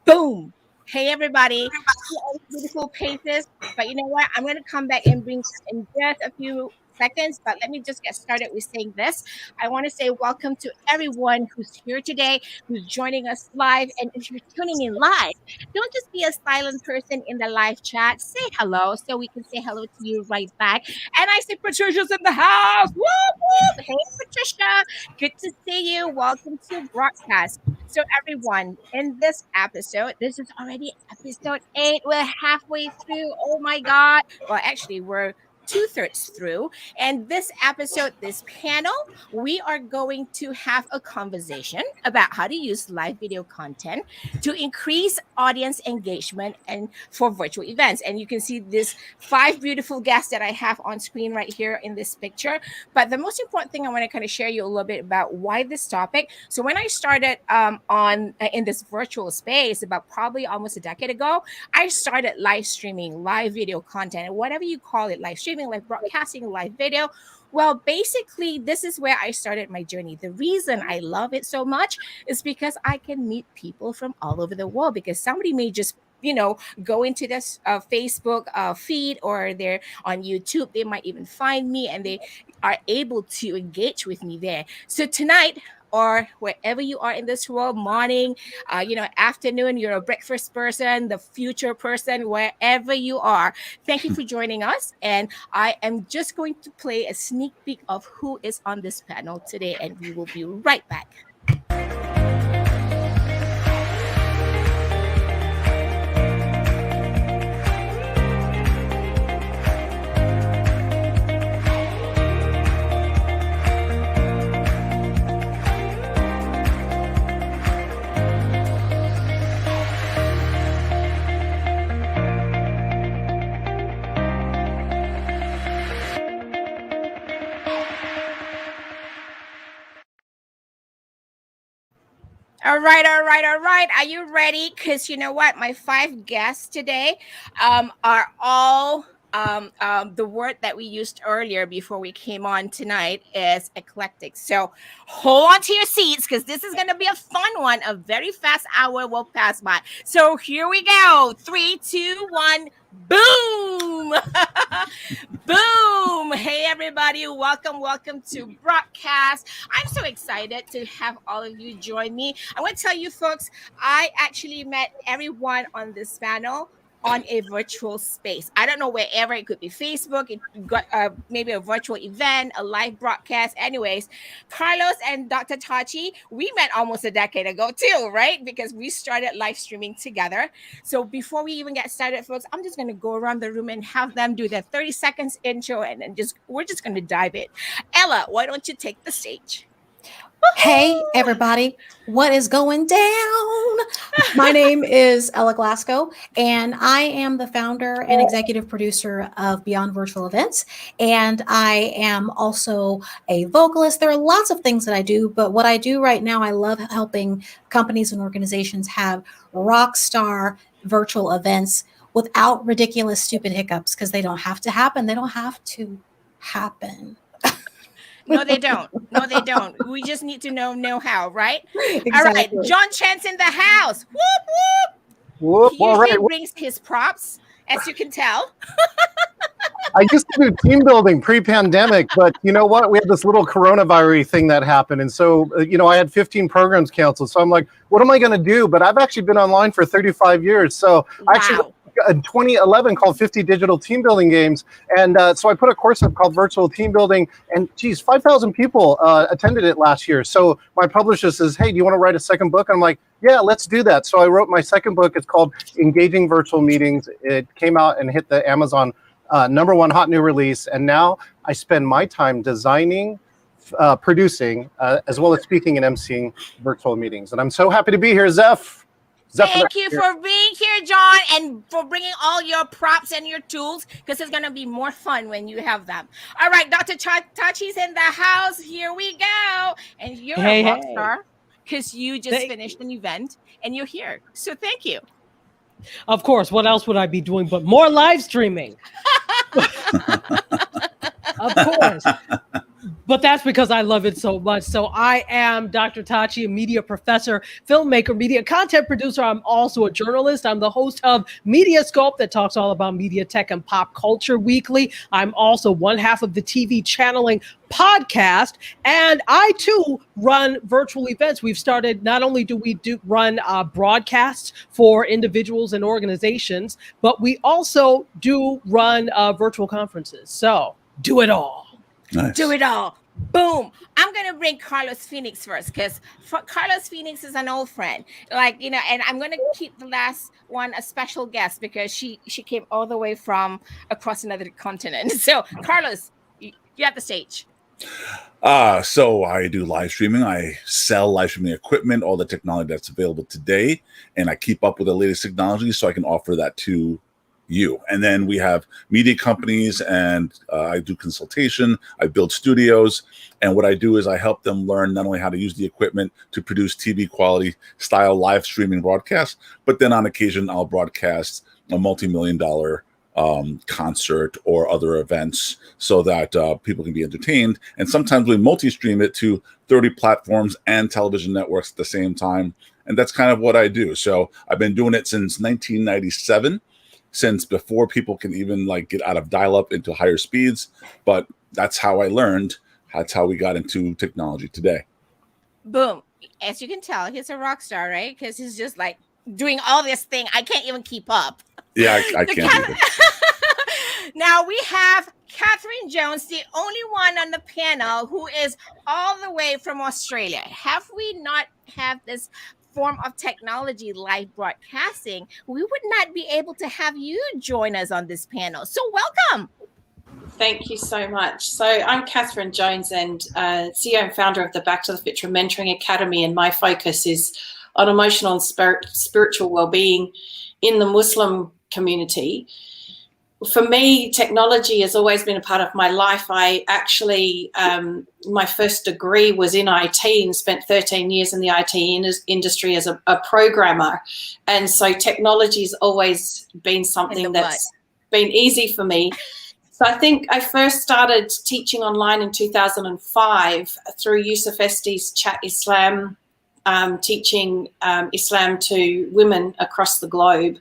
Boom. Hey, everybody. See all these beautiful faces. But you know what? I'm going to come back and bring that in just a few seconds. But let me just get started with saying this. I want to say welcome to everyone who's here today, who's joining us live. And if you're tuning in live, don't just be a silent person in the live chat. Say hello so we can say hello to you right back. And I say, Patricia's in the house. Whoop, whoop. Hey, Patricia. Good to see you. Welcome to broadcast. So, everyone, in this episode, this is already episode 8. We're halfway through. Oh my God. Well, actually, we're two-thirds through. And this episode, this panel, we are going to have a conversation about how to use live video content to increase audience engagement and for virtual events. And you can see these 5 beautiful guests that I have on screen right here in this picture. But the most important thing I want to kind of share you a little bit about why this topic. So when I started in this virtual space about probably almost a decade ago, I started live streaming, live video content, whatever you call it, live streaming, live broadcasting, live video. Well, basically, this is where I started my journey. The reason I love it so much is because I can meet people from all over the world, because somebody may just go into this Facebook feed, or they're on YouTube. They might even find me and they are able to engage with me there. So tonight, or wherever you are in this world, morning, afternoon, you're a breakfast person, the future person, wherever you are, thank you for joining us. And I am just going to play a sneak peek of who is on this panel today, and we will be right back. All right. Are you ready? Because you know what? My 5 guests today are all the word that we used earlier before we came on tonight is eclectic. So hold on to your seats, because this is going to be a fun one. A very fast hour will pass by. So here we go. 3, 2, 1. Boom! Boom! Hey, everybody. Welcome to broadcast. I'm so excited to have all of you join me. I want to tell you, folks, I actually met everyone on this panel on a virtual space. I don't know, wherever. It could be Facebook, it got maybe a virtual event, a live broadcast. Anyways, Carlos and Dr. Tachi, we met almost a decade ago too, right? Because we started live streaming together. So before we even get started, folks, I'm just going to go around the room and have them do their 30 seconds intro, and then we're just going to dive in. Ella, why don't you take the stage? Hey, everybody. What is going down? My name is Ella Glasgow, and I am the founder and executive producer of Beyond Virtual Events. And I am also a vocalist. There are lots of things that I do, but what I do right now, I love helping companies and organizations have rock star virtual events without ridiculous, stupid hiccups, because they don't have to happen. They don't have to happen. No, they don't. We just need to know how, right? Exactly. All right. John Chan's in the house. Whoop, whoop. He usually brings his props, as you can tell. I used to do team building pre-pandemic, but you know what? We had this little coronavirus thing that happened. And so, I had 15 programs canceled. So I'm like, what am I going to do? But I've actually been online for 35 years. So wow. I actually in 2011 called 50 Digital Team Building Games. And so I put a course up called Virtual Team Building. And geez, 5,000 people attended it last year. So my publisher says, hey, do you want to write a second book? I'm like, yeah, let's do that. So I wrote my second book. It's called Engaging Virtual Meetings. It came out and hit the Amazon #1 hot new release. And now I spend my time designing, producing, as well as speaking and emceeing virtual meetings. And I'm so happy to be here, Zeph. Thank you for being here, John, and for bringing all your props and your tools, because it's going to be more fun when you have them. All right, Dr. Tachi's in the house. Here we go. And you're a rock star, because you just finished an event and you're here. So thank you. Of course. What else would I be doing but more live streaming? Of course. But that's because I love it so much. So I am Dr. Tachi, a media professor, filmmaker, media content producer. I'm also a journalist. I'm the host of Media Scope that talks all about media, tech, and pop culture weekly. I'm also one half of the TV channeling podcast, and I too run virtual events. We've started, not only do we run broadcasts for individuals and organizations, but we also do run virtual conferences. So do it all. Nice. Do it all. Boom. I'm going to bring Carlos Phoenix first because Carlos Phoenix is an old friend. Like, and I'm going to keep the last one a special guest because she came all the way from across another continent. So, Carlos, you have the stage. So I do live streaming. I sell live streaming equipment, all the technology that's available today, and I keep up with the latest technology so I can offer that to you. And then we have media companies, and I do consultation. I build studios, and what I do is I help them learn not only how to use the equipment to produce TV quality style live streaming broadcasts, but then on occasion I'll broadcast a multi-million-dollar concert or other events so that people can be entertained. And sometimes we multi-stream it to 30 platforms and television networks at the same time. And that's kind of what I do. So I've been doing it since 1997, since before people can even like get out of dial-up into higher speeds. But that's how I learned. That's how we got into technology today. Boom. As you can tell, he's a rock star, right? Because he's just like doing all this thing. I can't even keep up. Yeah, I can't either. Now we have Catherine Jones, the only one on the panel who is all the way from Australia. Have we not have this form of technology, live broadcasting, we would not be able to have you join us on this panel. So welcome. Thank you so much. So I'm Catherine Jones, and CEO and founder of the Back to the Future Mentoring Academy, and my focus is on emotional and spiritual well-being in the Muslim community. For me, technology has always been a part of my life. I actually, my first degree was in IT and spent 13 years in the IT industry as a programmer. And so technology has always been something that's been easy for me. So I think I first started teaching online in 2005 through Yusuf Esti's Chat Islam, teaching Islam to women across the globe.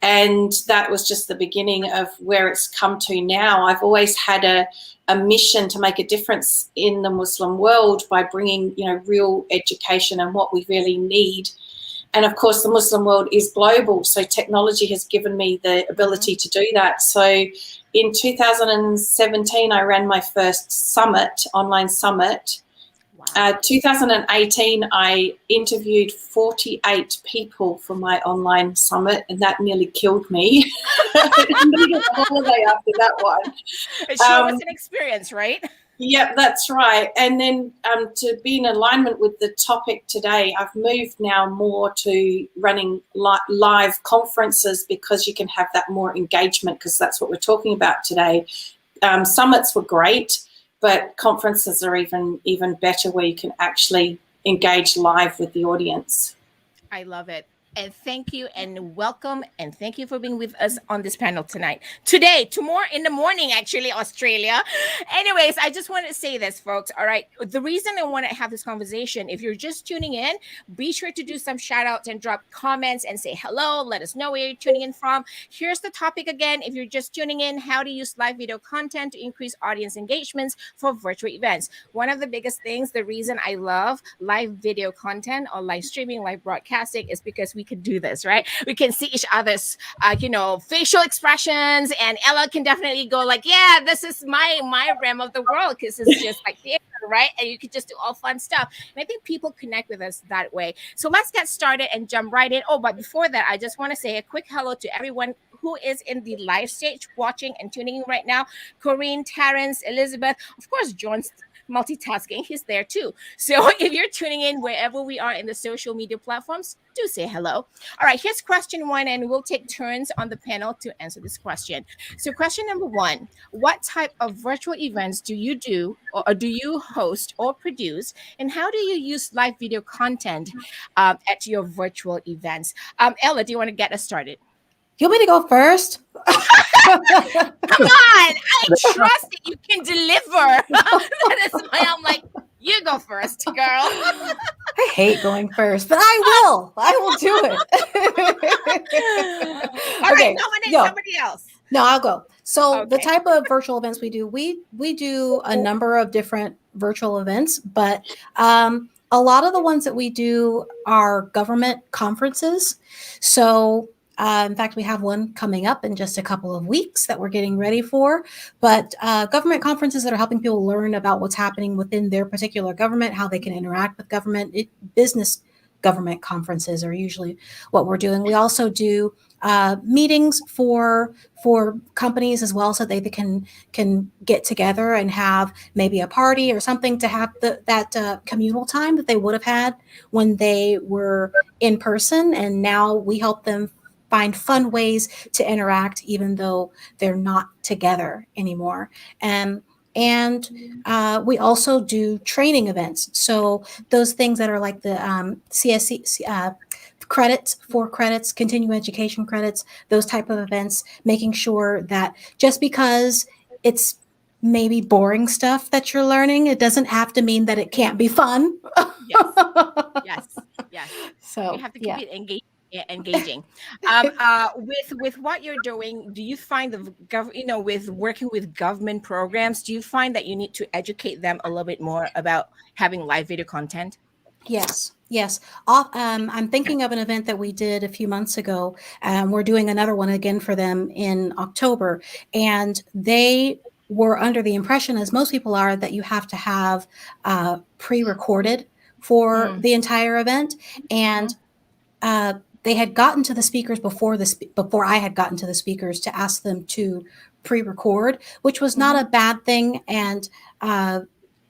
And that was just the beginning of where it's come to now. I've always had a mission to make a difference in the Muslim world by bringing, real education and what we really need. And of course, the Muslim world is global, so technology has given me the ability to do that. So in 2017, I ran my first summit, online summit. 2018, I interviewed 48 people for my online summit, and that nearly killed me. I needed a holiday after that one. It sure was an experience, right? Yep, that's right. And then to be in alignment with the topic today, I've moved now more to running live conferences because you can have that more engagement, because that's what we're talking about today. Summits were great, but conferences are even better, where you can actually engage live with the audience. I love it. And thank you and welcome. And thank you for being with us on this panel tonight. Today, tomorrow in the morning, actually, Australia. Anyways, I just wanted to say this, folks. All right. The reason I want to have this conversation, if you're just tuning in, be sure to do some shout outs and drop comments and say hello. Let us know where you're tuning in from. Here's the topic again. If you're just tuning in, how to use live video content to increase audience engagements for virtual events. One of the biggest things, the reason I love live video content or live streaming, live broadcasting is because we can do this, right? We can see each other's, facial expressions, and Ella can definitely go like, yeah, this is my realm of the world, because it's just like theater, right? And you could just do all fun stuff. And I think people connect with us that way. So let's get started and jump right in. Oh, but before that, I just want to say a quick hello to everyone who is in the live stage watching and tuning in right now. Corinne, Terrence, Elizabeth, of course, John's multitasking, he's there too. So if you're tuning in wherever we are in the social media platforms, do say hello. All right, here's question one, and we'll take turns on the panel to answer this question. So question number one, what type of virtual events do you do, or do you host or produce, and how do you use live video content at your virtual events? Ella, do you want to get us started? You want me to go first? Come on, I trust that you can deliver. That is why I'm like, you go first, girl. I hate going first, but I will. I will do it. All right, Okay, nominate go. somebody else. No, I'll go. So the Okay. type of virtual events we do, we do a number of different virtual events, but a lot of the ones that we do are government conferences. So in fact, we have one coming up in just a couple of weeks that we're getting ready for. But government conferences that are helping people learn about what's happening within their particular government, how they can interact with government. Business government conferences are usually what we're doing. We also do meetings for companies as well, so they can get together and have maybe a party or something to have that communal time that they would have had when they were in person. And now we help them find fun ways to interact, even though they're not together anymore. And we also do training events. So those things that are like the CSC credits, 4 credits, continuing education credits, those type of events, making sure that just because it's maybe boring stuff that you're learning, it doesn't have to mean that it can't be fun. Yes. So You have to keep yeah. it engaging. With what you're doing, do you find with working with government programs, do you find that you need to educate them a little bit more about having live video content? Yes. I'm thinking of an event that we did a few months ago. We're doing another one again for them in October. And they were under the impression, as most people are, that you have to have pre-recorded for the entire event. And they had gotten to the speakers before I had gotten to the speakers to ask them to pre-record, which was not a bad thing. And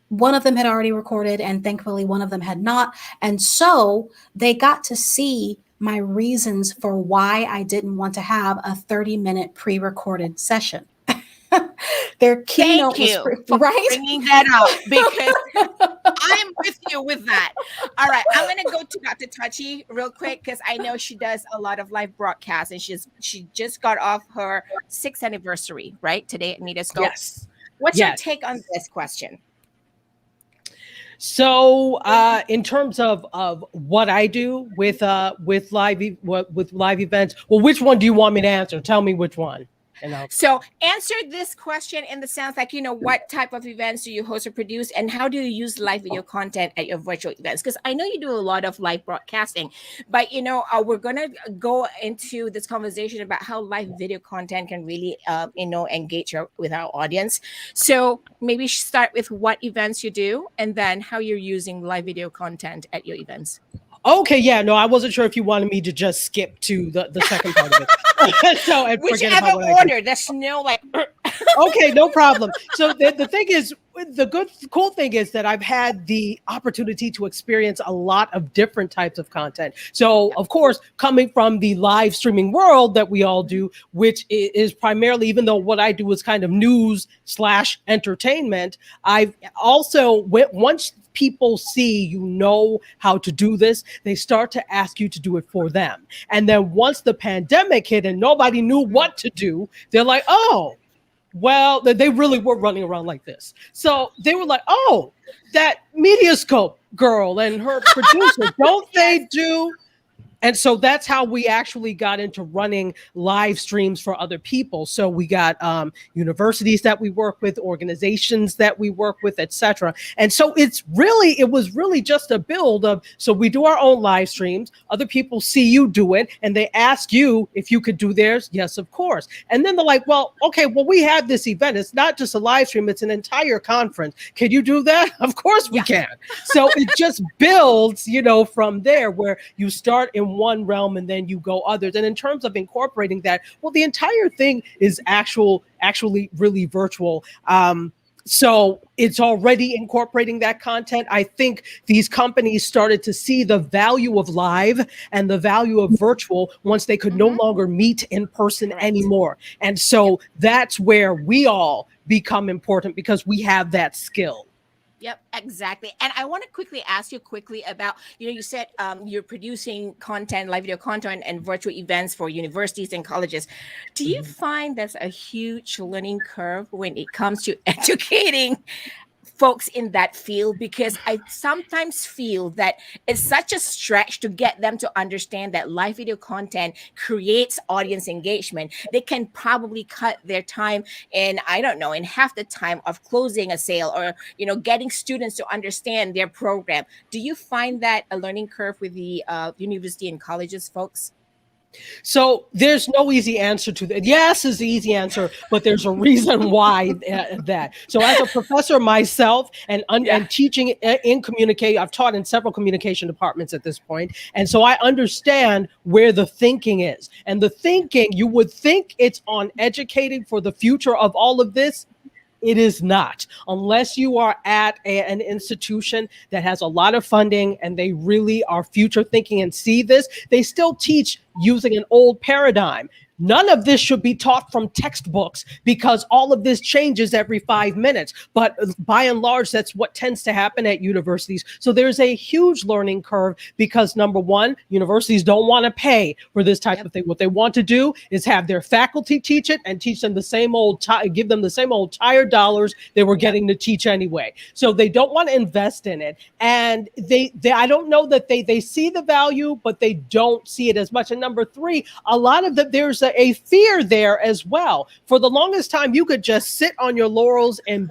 one of them had already recorded, and thankfully one of them had not. And so they got to see my reasons for why I didn't want to have a 30-minute pre-recorded session. Their keynote Thank you was for right. bringing that up, because I'm with you with that. All right, I'm gonna go to Dr. Tachi real quick because I know she does a lot of live broadcasts, and she just got off her 6th anniversary right today at Metascope. Yes. What's your take on this question? So, in terms of what I do with live events, well, which one do you want me to answer? Tell me which one. So answer this question in the sense like, what type of events do you host or produce, and how do you use live video content at your virtual events? Because I know you do a lot of live broadcasting, but we're going to go into this conversation about how live video content can really engage with our audience. So maybe start with what events you do, and then how you're using live video content at your events. Okay, yeah, no, I wasn't sure if you wanted me to just skip to the second part of it. So, and whichever order, there's no like. Okay, no problem. So the thing is, cool thing is that I've had the opportunity to experience a lot of different types of content. So of course, coming from the live streaming world that we all do, which is primarily, even though what I do is kind of news/entertainment, I've also once people see how to do this, they start to ask you to do it for them. And then once the pandemic hit and nobody knew what to do, they're like, oh, well, they really were running around like this. So they were like, oh, that Mediascope girl and her producer, don't they do? And so that's how we actually got into running live streams for other people. So we got universities that we work with, organizations that we work with, etc. And so it was really just a build of, so we do our own live streams. Other people see you do it, and they ask you if you could do theirs. Yes, of course. And then they're like, well, okay, well, we have this event. It's not just a live stream. It's an entire conference. Can you do that? Of course we can. So it just builds, from there, where you start in one realm and then you go others. And in terms of incorporating that, well, the entire thing is actually really virtual. So it's already incorporating that content. I think these companies started to see the value of live and the value of virtual once they could no longer meet in person anymore. And so that's where we all become important, because we have that skill. Yep, exactly. And I want to quickly ask you quickly about, you said you're producing content, live video content and virtual events for universities and colleges. Do you Mhm. find there's a huge learning curve when it comes to educating folks in that field? Because I sometimes feel that it's such a stretch to get them to understand that live video content creates audience engagement. They can probably cut their time in, I don't know, in half the time of closing a sale, or getting students to understand their program. Do you find that a learning curve with the university and colleges folks? So there's no easy answer to that. Yes is the easy answer, but there's a reason why that. So as a professor myself Yeah. and teaching in communicate, I've taught in several communication departments at this point, and so I understand where the thinking is. And the thinking, you would think it's on educating for the future of all of this. It is not, unless you are at an institution that has a lot of funding and they really are future thinking and see this. They still teach using an old paradigm. None of this should be taught from textbooks because all of this changes every 5 minutes. But by and large, that's what tends to happen at universities. So there's a huge learning curve because, number one, universities don't want to pay for this type Yep. of thing. What they want to do is have their faculty teach it and teach them the same old, give them the same old tired dollars they were Yep. getting to teach anyway. So they don't want to invest in it. And they I don't know that they see the value, but they don't see it as much. And number three, a lot of there's a fear there as well. For the longest time, you could just sit on your laurels and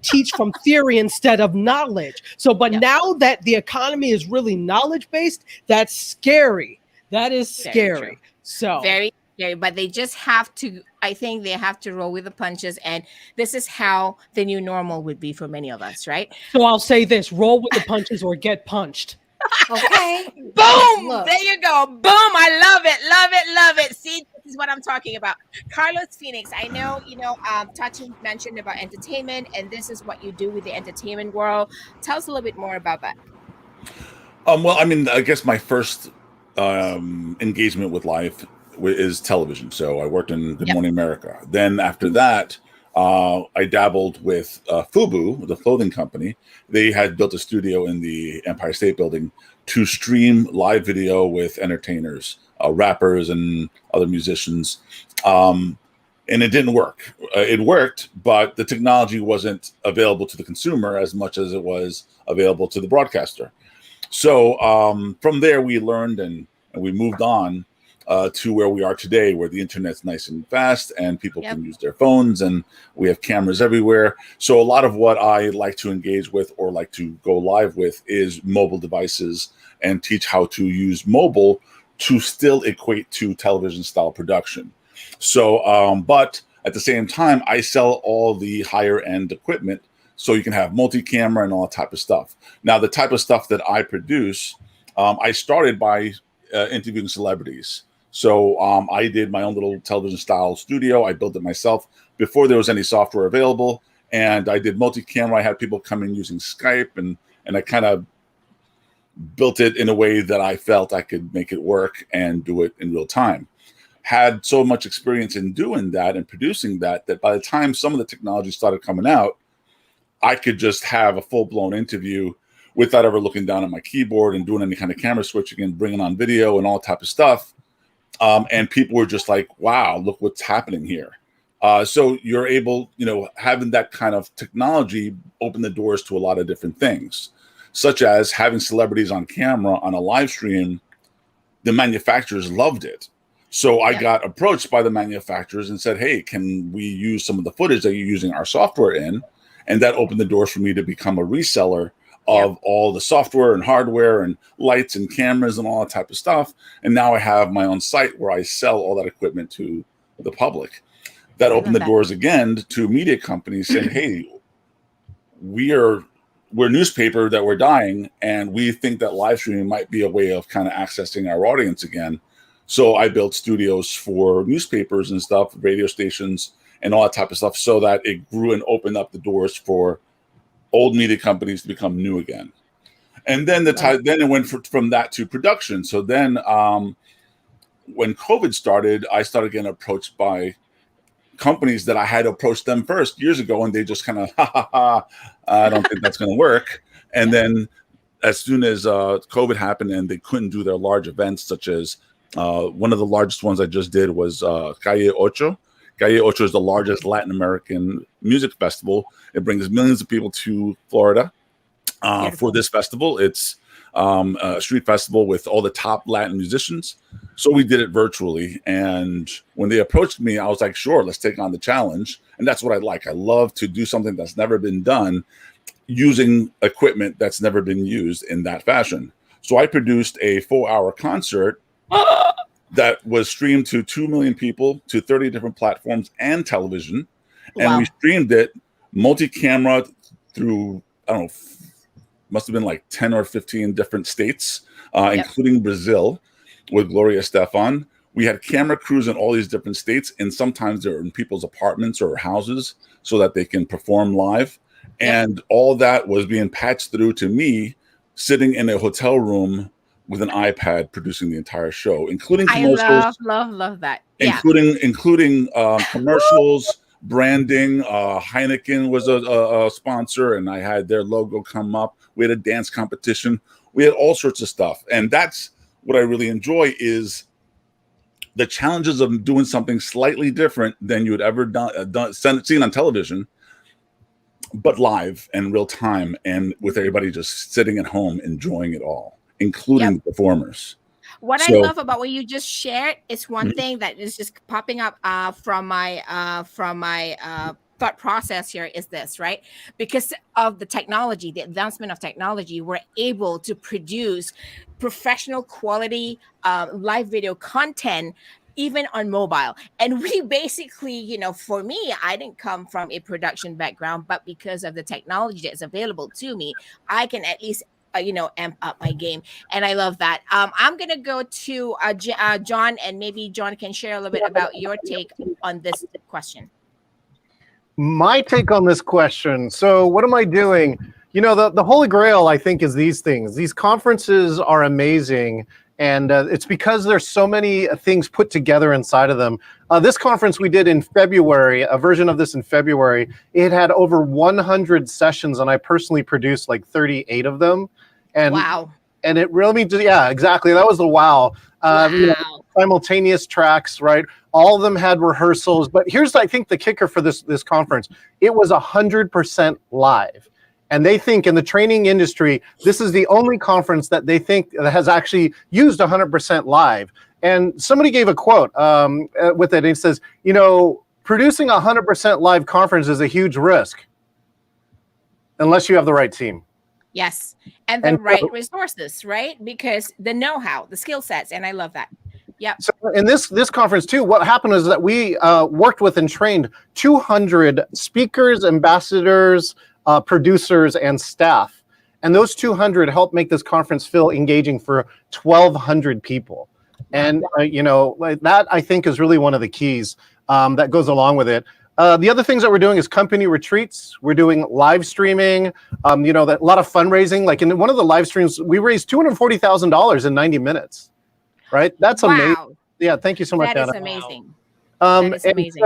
teach from theory instead of knowledge. So, but Yep. now that the economy is really knowledge based, that's scary. That is Very true. scary. So, Very scary, but they just have to, I think they have to roll with the punches. And this is how the new normal would be for many of us, right? I'll say this: roll with the punches or get punched. Okay. Boom! Look. There you go. Boom! I love it. Love it. Love it. See, this is what I'm talking about. Carlos Phoenix, I know, Tachi mentioned about entertainment, and this is what you do with the entertainment world. Tell us a little bit more about that. Well, I mean, I guess my first engagement with life is television. So I worked in Good Yep. Morning America. Then after that, I dabbled with Fubu, the clothing company. They had built a studio in the Empire State Building to stream live video with entertainers, rappers, and other musicians. And it didn't work. It worked, but the technology wasn't available to the consumer as much as it was available to the broadcaster. So from there, we learned and we moved on to where we are today, where the internet's nice and fast and people Yep. can use their phones and we have cameras everywhere. So a lot of what I like to engage with or like to go live with is mobile devices and teach how to use mobile to still equate to television style production. So, but at the same time, I sell all the higher end equipment so you can have multi-camera and all that type of stuff. Now, the type of stuff that I produce, I started by interviewing celebrities. So I did my own little television style studio. I built it myself before there was any software available. And I did multi-camera. I had people come in using Skype and I kind of built it in a way that I felt I could make it work and do it in real time. Had so much experience in doing that and producing that by the time some of the technology started coming out, I could just have a full-blown interview without ever looking down at my keyboard and doing any kind of camera switching and bringing on video and all type of stuff. And people were just like, wow, look what's happening here. So you're able, having that kind of technology open the doors to a lot of different things, such as having celebrities on camera on a live stream. The manufacturers loved it. So I got approached by the manufacturers and said, hey, can we use some of the footage that you're using our software in? And that opened the doors for me to become a reseller of all the software and hardware and lights and cameras and all that type of stuff. And now I have my own site where I sell all that equipment to the public. That opened the doors again to media companies saying, hey, we're newspaper that we're dying, and we think that live streaming might be a way of kind of accessing our audience again. So I built studios for newspapers and stuff, radio stations, and all that type of stuff, so that it grew and opened up the doors for old media companies to become new again. And then then it went from that to production. So then when COVID started, I started getting approached by companies that I had to approach them first years ago, and they just kind of, I don't think that's going to work. And then as soon as COVID happened and they couldn't do their large events, such as one of the largest ones I just did was Calle Ocho. Calle Ocho is the largest Latin American music festival. It brings millions of people to Florida for this festival. It's a street festival with all the top Latin musicians. So we did it virtually. And when they approached me, I was like, sure, let's take on the challenge. And that's what I like. I love to do something that's never been done using equipment that's never been used in that fashion. So I produced a 4-hour concert that was streamed to 2 million people, to 30 different platforms and television. And we streamed it multi-camera through, I don't know, must have been like 10 or 15 different states, including Brazil with Gloria Estefan. We had camera crews in all these different states, and sometimes they're in people's apartments or houses so that they can perform live. And all that was being patched through to me sitting in a hotel room with an iPad producing the entire show, including commercials. I love that. Including commercials, branding. Heineken was a sponsor, and I had their logo come up. We had a dance competition. We had all sorts of stuff. And that's what I really enjoy, is the challenges of doing something slightly different than you had ever seen on television, but live and real time, and with everybody just sitting at home enjoying it all, including the performers. What I love about what you just shared is one thing that is just popping up from my thought process here is this, right? Because of the technology, the advancement of technology, we're able to produce professional quality live video content even on mobile. And we basically, for me, I didn't come from a production background, but because of the technology that's available to me, I can at least amp up my game. And I love that. I'm going to go to John, and maybe John can share a little bit about your take on this question. My take on this question. So what am I doing? The holy grail, I think, is these things. These conferences are amazing. And it's because there's so many things put together inside of them. This conference we did in February, a version of this in February, it had over 100 sessions, and I personally produced like 38 of them. And wow. And it really means, yeah, exactly. That was the wow. Simultaneous tracks, right? All of them had rehearsals. But here's, I think, the kicker for this conference. It was 100% live. And they think in the training industry, this is the only conference that they think that has actually used 100% live. And somebody gave a quote with it. It says, producing a 100% live conference is a huge risk unless you have the right team. Yes. And the right resources, right? Because the know-how, the skill sets. And I love that. Yeah. So in this conference too, what happened is that we worked with and trained 200 speakers, ambassadors, producers, and staff. And those 200 helped make this conference feel engaging for 1,200 people. And, that I think is really one of the keys that goes along with it. The other things that we're doing is company retreats. We're doing live streaming, a lot of fundraising. Like in one of the live streams, we raised $240,000 in 90 minutes, right? That's amazing. Yeah, thank you so much, Anna. That is amazing. That is amazing.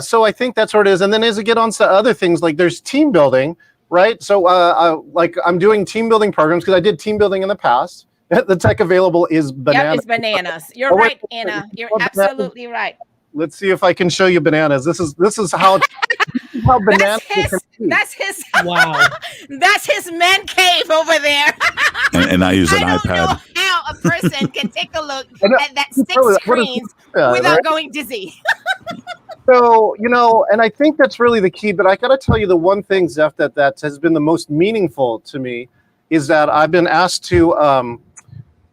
So I think that's what it is. And then as it get on to other things, like there's team building, right? So I'm doing team building programs because I did team building in the past. The tech available is bananas. Yep, it's bananas. You're right, Anna. You're absolutely right. Let's see if I can show you bananas. This is how bananas. That's his. Wow. That's his man cave over there. and I use an iPad. I don't know how a person can take a look at that 6 screens without going dizzy. So, and I think that's really the key. But I got to tell you, the one thing, Zeph, that has been the most meaningful to me is that I've been asked to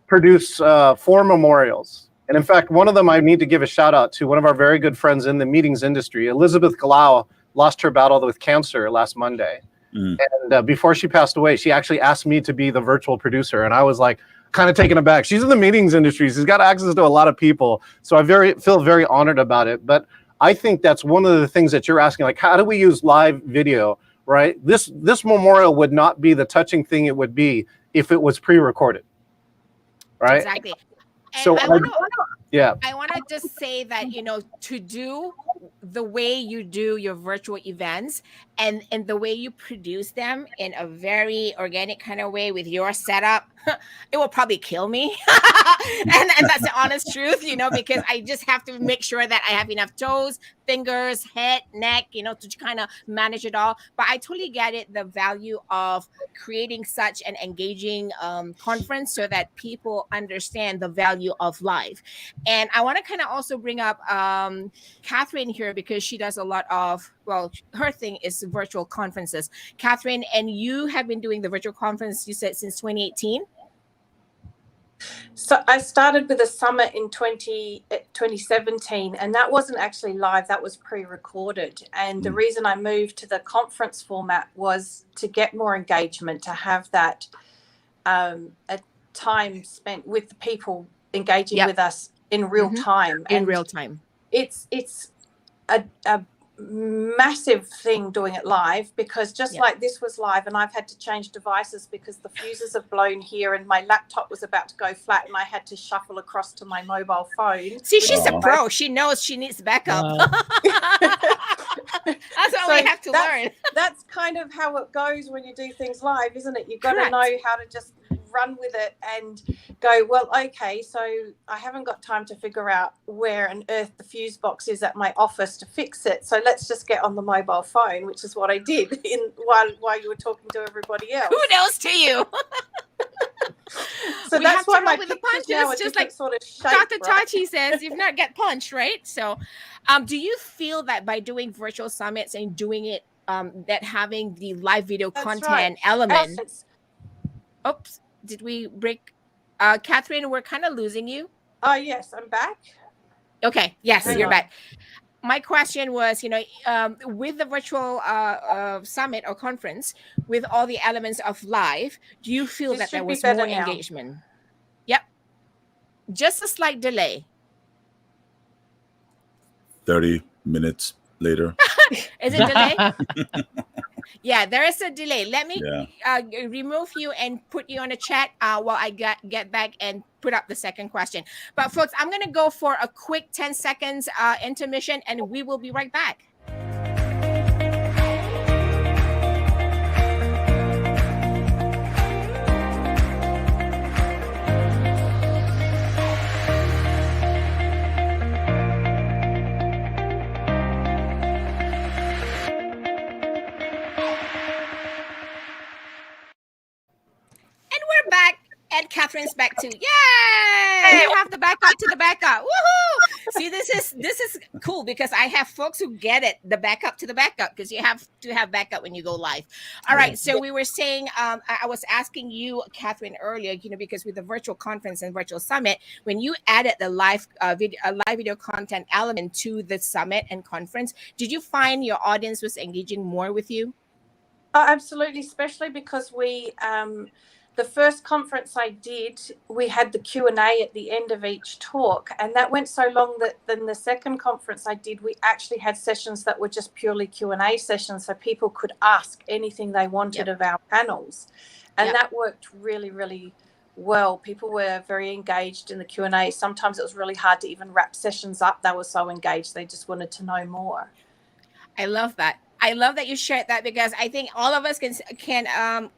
produce 4 memorials. And in fact, one of them I need to give a shout out to one of our very good friends in the meetings industry. Elizabeth Galau lost her battle with cancer last Monday. And before she passed away, she actually asked me to be the virtual producer. And I was like, kind of taken aback. She's in the meetings industry. She's got access to a lot of people. So I feel very honored about it. But I think that's one of the things that you're asking, like, how do we use live video, right? This memorial would not be the touching thing it would be if it was pre-recorded, right? Exactly. So I want to just say that, to do the way you do your virtual events and the way you produce them in a very organic kind of way with your setup, it will probably kill me. And that's the honest truth, because I just have to make sure that I have enough toes, fingers, head, neck, to kind of manage it all. But I totally get it, the value of creating such an engaging conference so that people understand the value of live. And I want to kind of also bring up Catherine here, because she does a lot of, well, her thing is virtual conferences. Catherine, and you have been doing the virtual conference, you said, since 2018? So I started with a summit in 2017, and that wasn't actually live, that was pre-recorded. And the reason I moved to the conference format was to get more engagement, to have that a time spent with the people engaging with us in real time. In real time. It's a massive thing doing it live, because just like this was live and I've had to change devices because the fuses have blown here and my laptop was about to go flat and I had to shuffle across to my mobile phone. See, she's a pro. She knows she needs backup. That's what we have to learn. That's kind of how it goes when you do things live, isn't it? You've got to know how to just run with it and go, well, okay, so I haven't got time to figure out where on earth the fuse box is at my office to fix it. So let's just get on the mobile phone, which is what I did while you were talking to everybody else. Kudos to you. So that's why my with the pictures now are just like sort of shape, Dr. right? Tachi says, you've not get punched, right? So do you feel that by doing virtual summits and doing it, that having the live video content element, oops, did we break? Catherine, we're kind of losing you. Oh, yes, I'm back. Okay, yes, you're back. My question was, with the virtual summit or conference, with all the elements of live, do you feel that there was more engagement? Yep. Just a slight delay. 30 minutes later. Is it delay? Yeah, there is a delay. Let me remove you and put you on a chat while I get back and put up the second question. But folks, I'm going to go for a quick 10 seconds intermission and we will be right back. Back, and Catherine's back too. Yay! You have the backup to the backup. Woohoo! See, this is cool because I have folks who get it, the backup to the backup, because you have to have backup when you go live. All right. So we were saying, I was asking you, Catherine, earlier, because with the virtual conference and virtual summit, when you added the live video content element to the summit and conference, did you find your audience was engaging more with you? Oh, absolutely, especially because we the first conference I did, we had the Q&A at the end of each talk, and that went so long that then the second conference I did, we actually had sessions that were just purely Q&A sessions, so people could ask anything they wanted of our panels, and that worked really, really well. People were very engaged in the Q&A. Sometimes it was really hard to even wrap sessions up. They were so engaged, they just wanted to know more. I love that. I love that you shared that, because I think all of us can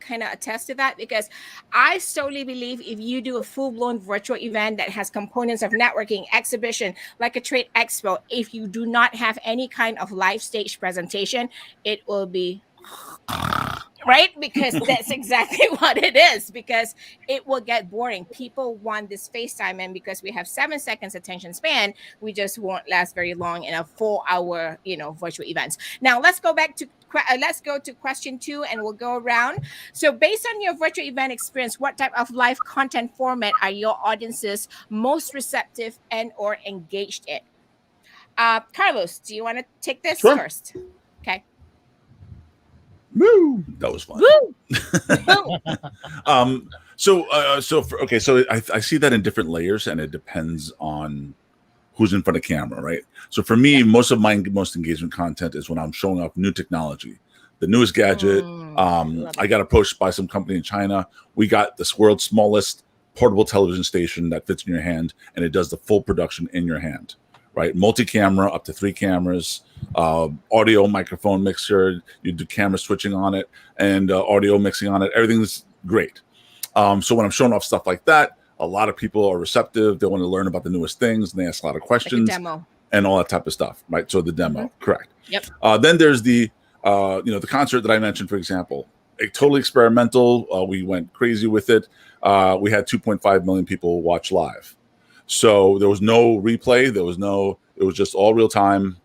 kind of attest to that, because I solely believe if you do a full-blown virtual event that has components of networking, exhibition, like a trade expo, if you do not have any kind of live stage presentation, it will be right, because that's exactly what it is, because it will get boring. People want this FaceTime, and because we have 7 seconds attention span, we just won't last very long in a 4-hour virtual events. Now let's go to question 2, and we'll go around. So based on your virtual event experience, what type of live content format are your audiences most receptive and or engaged in? Carlos, do you want to take this first? Okay. Woo! That was fun. Woo! So I see that in different layers, and it depends on who's in front of camera, right? So for me, most of my most engagement content is when I'm showing off new technology, the newest gadget. I got approached by some company in China. We got this world's smallest portable television station that fits in your hand, and it does the full production in your hand, right? Multi-camera, up to 3 cameras, audio microphone mixer, you do camera switching on it, and audio mixing on it. Everything's great. So when I'm showing off stuff like that, a lot of people are receptive. They want to learn about the newest things, and they ask a lot of questions, like a demo. And all that type of stuff, right? So the demo, correct. Yep. Then there's the the concert that I mentioned, for example, totally experimental. We went crazy with it. We had 2.5 million people watch live. So there was no replay. It was just all real time.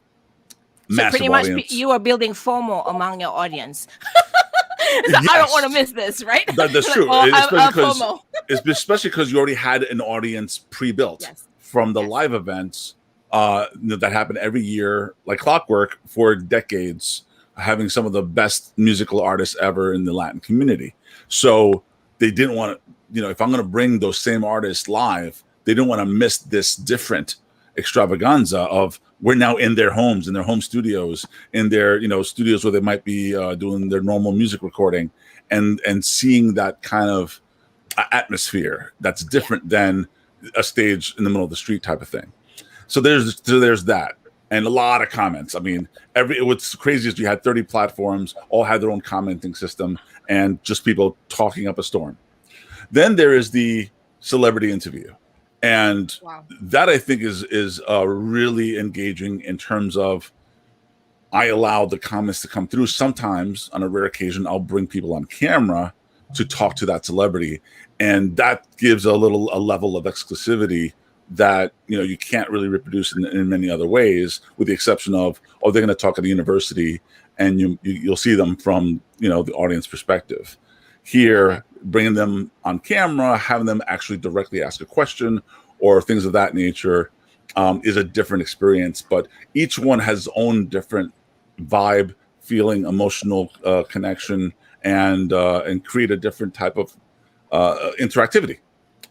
So pretty much audience. you are building FOMO among your audience. Yes. I don't want to miss this, right? That's true. FOMO. Especially because you already had an audience pre-built from the live events that happen every year, like clockwork, for decades, having some of the best musical artists ever in the Latin community. So they didn't want to, if I'm going to bring those same artists live, they didn't want to miss this different extravaganza of we're now in their homes, in their home studios, in their studios where they might be doing their normal music recording, and seeing that kind of atmosphere that's different than a stage in the middle of the street type of thing. So there's that, and a lot of comments. I mean, what's crazy is you had 30 platforms, all had their own commenting system, and just people talking up a storm. Then there is the celebrity interview. And that I think is really engaging in terms of I allow the comments to come through. Sometimes, on a rare occasion, I'll bring people on camera to talk to that celebrity, and that gives a level of exclusivity that you can't really reproduce in many other ways, with the exception of they're going to talk at the university, and you'll see them from the audience perspective. Here, bringing them on camera, having them actually directly ask a question or things of that nature is a different experience. But each one has its own different vibe, feeling, emotional connection, and create a different type of interactivity.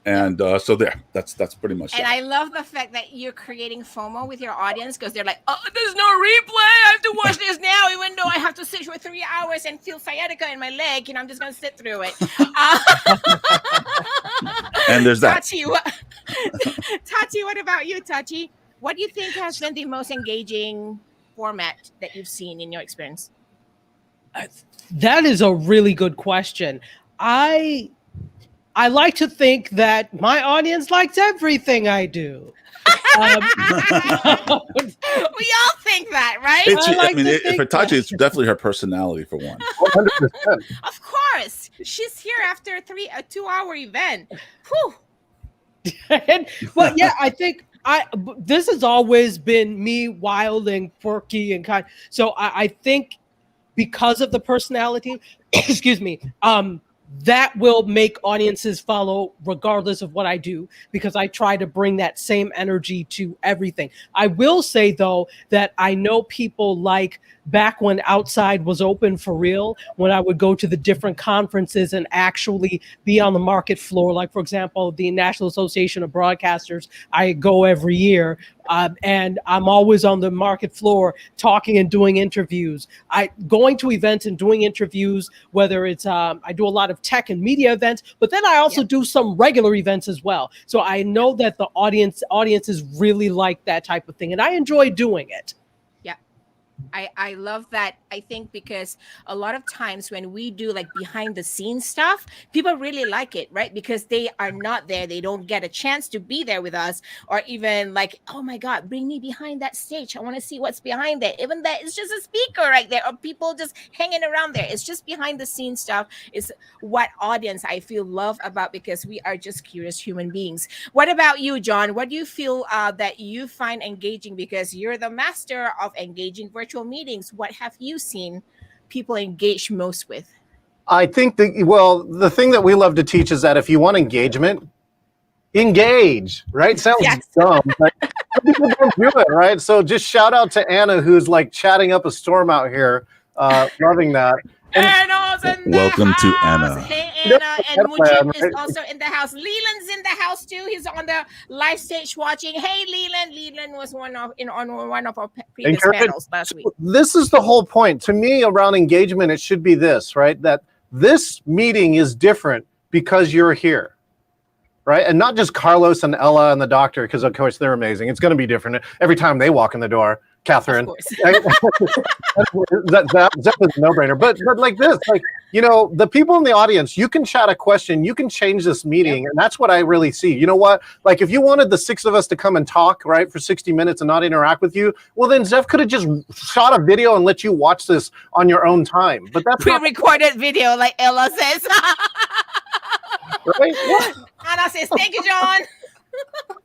And so that's pretty much and that. I love the fact that you're creating FOMO with your audience, because they're like, oh, there's no replay, I have to watch this now, even though I have to sit for 3 hours and feel sciatica in my leg, I'm just going to sit through it. And there's that. Tachi, what about you, Tachi? What do you think has been the most engaging format that you've seen in your experience? That is a really good question. I like to think that my audience likes everything I do. We all think that, right? For Tachi, it's definitely her personality, for one. 100%. Of course. She's here after a 2-hour event. Whew. But yeah, I think this has always been me, wild and quirky and kind. So I think because of the personality, excuse me, that will make audiences follow regardless of what I do, because I try to bring that same energy to everything. I will say, though, that I know people like back when outside was open for real, when I would go to the different conferences and actually be on the market floor. Like, for example, the National Association of Broadcasters, I go every year. And I'm always on the market floor talking and doing interviews. Going to events and doing interviews, whether it's I do a lot of tech and media events, but then I also do some regular events as well. So I know that the audiences really like that type of thing, and I enjoy doing it. I love that. I think because a lot of times when we do like behind the scenes stuff, people really like it, right? Because they are not there. They don't get a chance to be there with us, or even like, oh my God, bring me behind that stage. I want to see what's behind there. Even that it's just a speaker right there, or people just hanging around there. It's just behind the scenes stuff is what audience I feel love about, because we are just curious human beings. What about you, John? What do you feel that you find engaging? Because you're the master of engaging virtual meetings. What have you seen people engage most with? I think the thing that we love to teach is that if you want engagement, engage, right? Sounds dumb, but people don't do it, right? So just shout out to Anna, who's like chatting up a storm out here, loving that. Anna's in Welcome the to house. Anna. Hey, Anna. And Mujib is also in the house. Leland's in the house too. He's on the live stage watching. Hey, Leland. Leland was on one of our previous panels last week. This is the whole point. To me, around engagement, it should be this, right? That this meeting is different because you're here. right? And not just Carlos and Ella and the doctor, because of course they're amazing. It's going to be different every time they walk in the door. Catherine, Of course. right? that is a no-brainer. But like this, like, you know, the people in the audience, you can chat a question, you can change this meeting, and that's what I really see. You know what? Like, if you wanted the 6 of us to come and talk, right, for 60 minutes and not interact with you, well, then Zeph could have just shot a video and let you watch this on your own time. But that's not Pre-recorded video, like Ella says. right. Yeah. Anna says, "Thank you, John."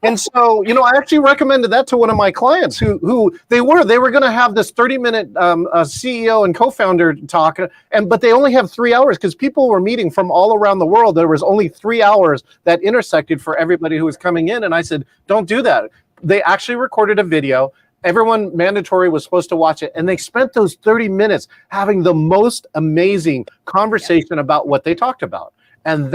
And so, you know, I actually recommended that to one of my clients who they were going to have this 30-minute CEO and co-founder talk, but they only have 3 hours because people were meeting from all around the world. There was only 3 hours that intersected for everybody who was coming in. And I said, don't do that. They actually recorded a video. Everyone mandatory was supposed to watch it. And they spent those 30 minutes having the most amazing conversation about what they talked about. And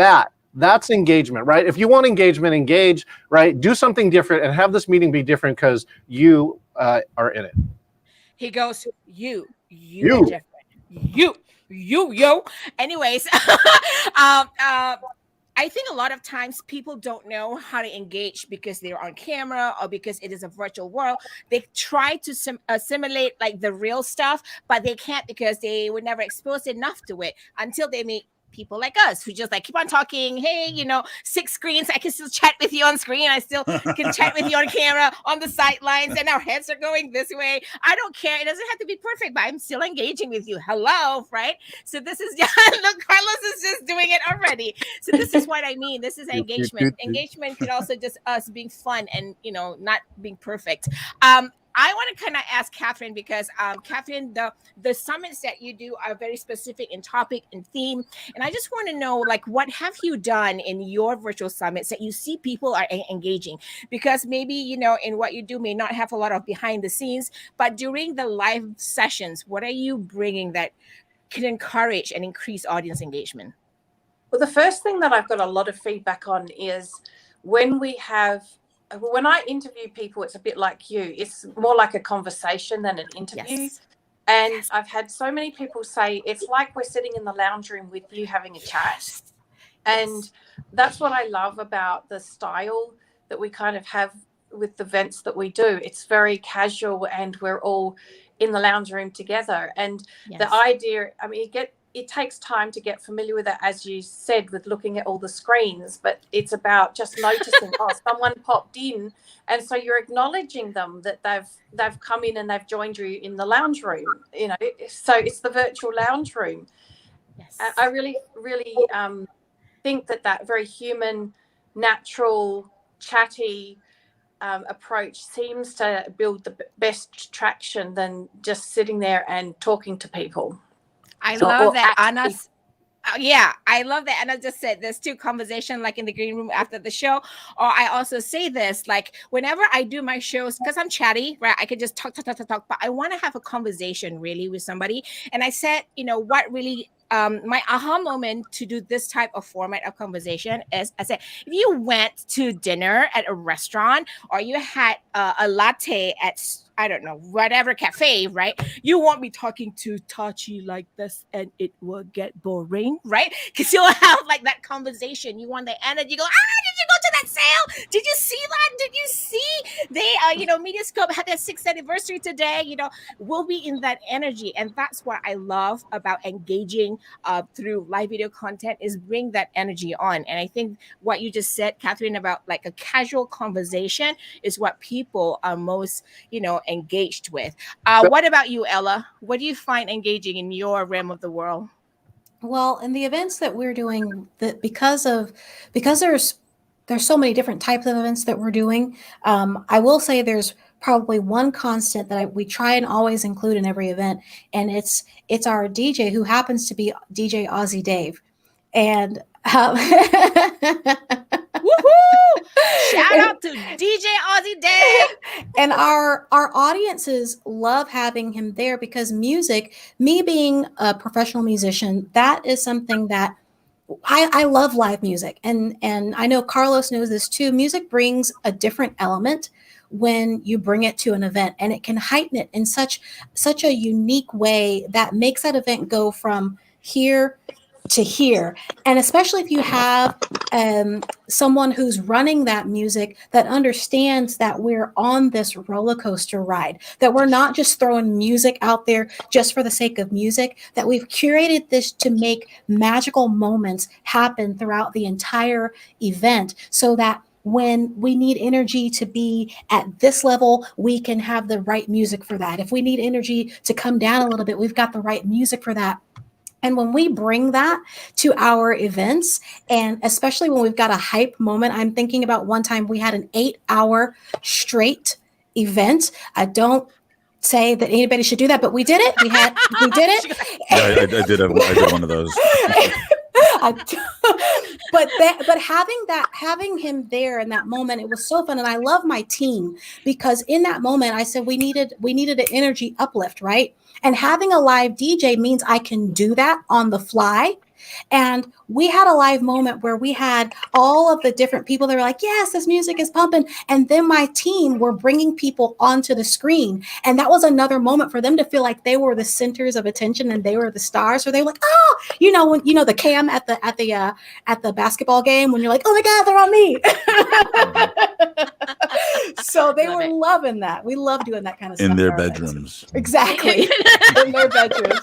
that's engagement, right? If you want engagement, engage, right? Do something different and have this meeting be different because you are in it. He goes, you are different. Yo. Anyways, I think a lot of times people don't know how to engage because they're on camera or because it is a virtual world. They try to assimilate like the real stuff, but they can't because they were never exposed enough to it until they meet people like us who just like keep on talking. Hey, you know, 6 screens. I can still chat with you on screen. I still can chat with you on camera on the sidelines, and our heads are going this way. I don't care. It doesn't have to be perfect, but I'm still engaging with you. Hello, right? So this is look, Carlos is just doing it already. So this is what I mean. This is engagement. Engagement could also just us being fun and, you know, not being perfect. I want to kind of ask Catherine because Catherine, the summits that you do are very specific in topic and theme, and I just want to know, like, what have you done in your virtual summits that you see people are engaging? Because maybe, you know, in what you do may not have a lot of behind the scenes, but during the live sessions, what are you bringing that can encourage and increase audience engagement? Well, the first thing that I've got a lot of feedback on is when I interview people, it's a bit like you. It's more like a conversation than an interview. Yes. And Yes. I've had so many people say, it's like we're sitting in the lounge room with you having a chat. Yes. And that's what I love about the style that we kind of have with the events that we do. It's very casual and we're all in the lounge room together. And the idea, I mean, it takes time to get familiar with it, as you said, with looking at all the screens, but it's about just noticing, oh, someone popped in. And so you're acknowledging them that they've come in and they've joined you in the lounge room, you know, so it's the virtual lounge room. Yes. I really, really think that very human, natural, chatty approach seems to build the best traction than just sitting there and talking to people. I love that Anna. Yeah, I love that. Anna just said there's 2 conversations like in the green room after the show. Or I also say this, like whenever I do my shows, because I'm chatty, right? I could just talk, but I want to have a conversation really with somebody. And I said, you know, what really my aha moment to do this type of format of conversation is, I said, if you went to dinner at a restaurant or you had a latte at, I don't know, whatever cafe, right? You won't be talking to Tachi like this and it will get boring, right? Because you'll have like that conversation. You want the energy. You go, did you go to that sale? Did you see that? Did you see they, you know, Mediascope had their 6th anniversary today? You know, we'll be in that energy. And that's what I love about engaging through live video content is bring that energy on. And I think what you just said, Catherine, about like a casual conversation is what people are most, you know, engaged with. What about you, Ella? What do you find engaging in your realm of the world? Well, in the events that we're doing, that because there's so many different types of events that we're doing, I will say there's probably one constant that we try and always include in every event, and it's our DJ, who happens to be DJ Aussie Dave, and woohoo! Shout out to DJ Aussie Dave. And our audiences love having him there because music, me being a professional musician, that is something that I love live music. And I know Carlos knows this too. Music brings a different element when you bring it to an event, and it can heighten it in such a unique way that makes that event go from here to hear. And especially if you have someone who's running that music that understands that we're on this roller coaster ride, that we're not just throwing music out there just for the sake of music, that we've curated this to make magical moments happen throughout the entire event so that when we need energy to be at this level, we can have the right music for that. If we need energy to come down a little bit, we've got the right music for that. And when we bring that to our events, and especially when we've got a hype moment, I'm thinking about one time we had an 8-hour straight event. I don't say that anybody should do that, but we did it. We did it. Yeah, I did one of those. but having him there in that moment, it was so fun. And I love my team because in that moment I said we needed an energy uplift, right? And having a live DJ means I can do that on the fly. And we had a live moment where we had all of the different people that were like, yes, this music is pumping. And then my team were bringing people onto the screen. And that was another moment for them to feel like they were the centers of attention and they were the stars. So they were like, oh, when the cam at the basketball game, when you're like, oh my God, they're on me. So they were loving that. We love doing that kind of stuff. In their bedrooms. Exactly. in their bedrooms.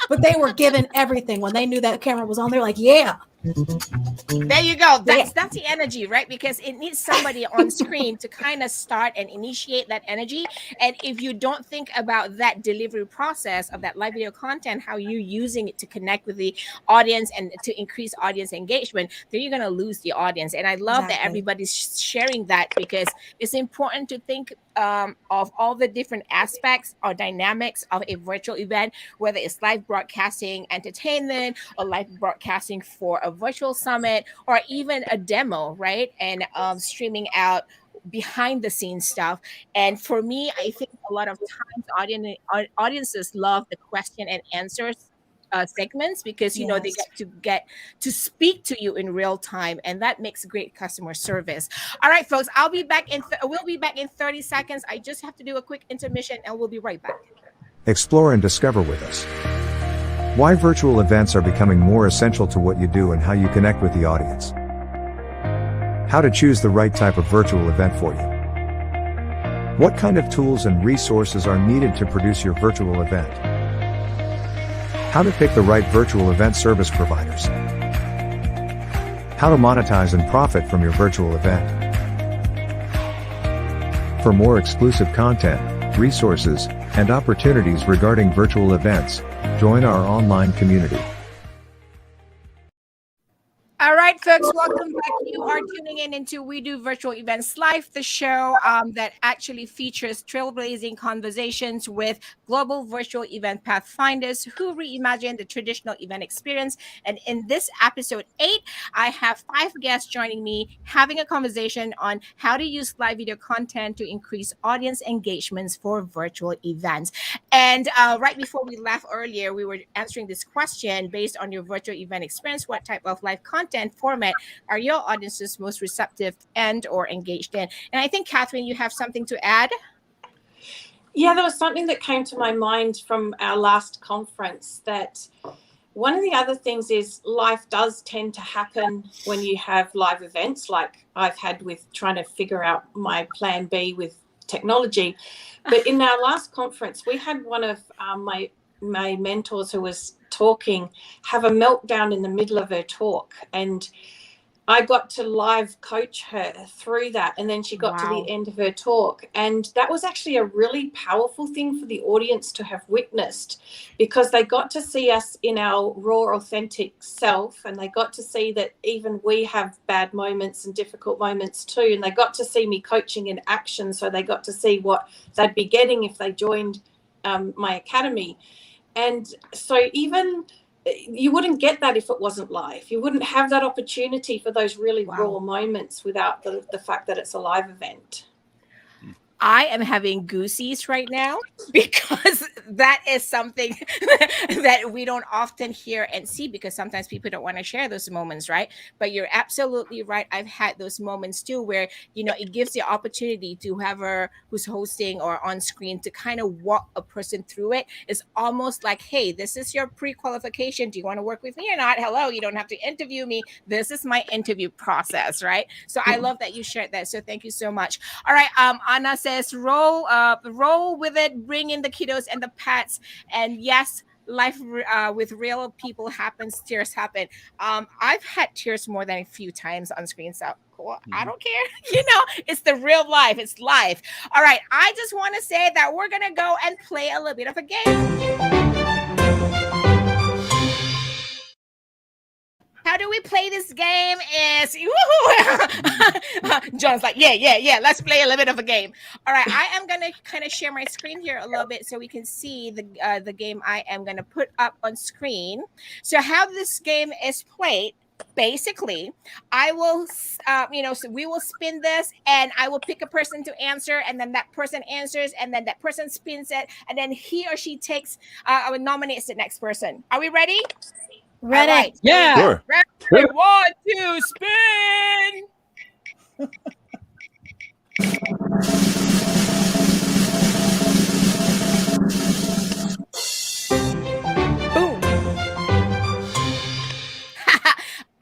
But they were given everything. When they knew that camera was on, they're like, yeah. There you go. That's the energy, right? Because it needs somebody on screen to kind of start and initiate that energy. And if you don't think about that delivery process of that live video content, how you're using it to connect with the audience and to increase audience engagement, then you're going to lose the audience. And I love that everybody's sharing that because it's important to think of all the different aspects or dynamics of a virtual event, whether it's live broadcasting entertainment or live broadcasting for a virtual summit or even a demo, right? And streaming out behind the scenes stuff. And for me, I think a lot of times audiences love the question and answers segments because they get to speak to you in real time, and that makes great customer service. All right, folks, we'll be back in 30 seconds. I just have to do a quick intermission and we'll be right back. Explore and discover with us why virtual events are becoming more essential to what you do and how you connect with the audience. How to choose the right type of virtual event for you. What kind of tools and resources are needed to produce your virtual event. How to pick the right virtual event service providers. How to monetize and profit from your virtual event. For more exclusive content, resources, and opportunities regarding virtual events, join our online community. All right, folks, welcome back. You are tuning into We Do Virtual Events Live, the show that actually features trailblazing conversations with global virtual event pathfinders who reimagine the traditional event experience. And in this episode 8, I have 5 guests joining me having a conversation on how to use live video content to increase audience engagements for virtual events. And right before we left earlier, we were answering this question based on your virtual event experience. What type of live content format are your audiences most receptive and or engaged in? And I think, Catherine, you have something to add? Yeah, there was something that came to my mind from our last conference, that one of the other things is life does tend to happen when you have live events, like I've had with trying to figure out my plan B with technology. But in our last conference, we had one of my mentors who was talking have a meltdown in the middle of her talk, and I got to live coach her through that, and then she got to the end of her talk, and that was actually a really powerful thing for the audience to have witnessed, because they got to see us in our raw, authentic self, and they got to see that even we have bad moments and difficult moments too, and they got to see me coaching in action, so they got to see what they'd be getting if they joined my academy. And so even you wouldn't get that if it wasn't live. You wouldn't have that opportunity for those really raw moments without the fact that it's a live event. I am having goosies right now because that is something that we don't often hear and see, because sometimes people don't want to share those moments, right? But you're absolutely right. I've had those moments too, where it gives the opportunity to whoever who's hosting or on screen to kind of walk a person through it. It's almost like, hey, this is your pre-qualification. Do you want to work with me or not? Hello, you don't have to interview me. This is my interview process, right? So I love that you shared that. So thank you so much. All right. Anna says, roll with it, bring in the kiddos and the pets. And yes, life with real people happens, tears happen. I've had tears more than a few times on screen, so cool. I don't care. It's the real life. It's life. All right. I just want to say that we're gonna go and play a little bit of a game. How do we play this game is John's like, yeah, let's play a little bit of a game. All right, I am gonna kind of share my screen here a little bit so we can see the game I am gonna put up on screen. So how this game is played, basically, I will so we will spin this, and I will pick a person to answer, and then that person answers, and then that person spins it, and then he or she takes nominates the next person. Are we ready? Ready? All right. Yeah. Sure. Ready? 1, 2, spin. Boom.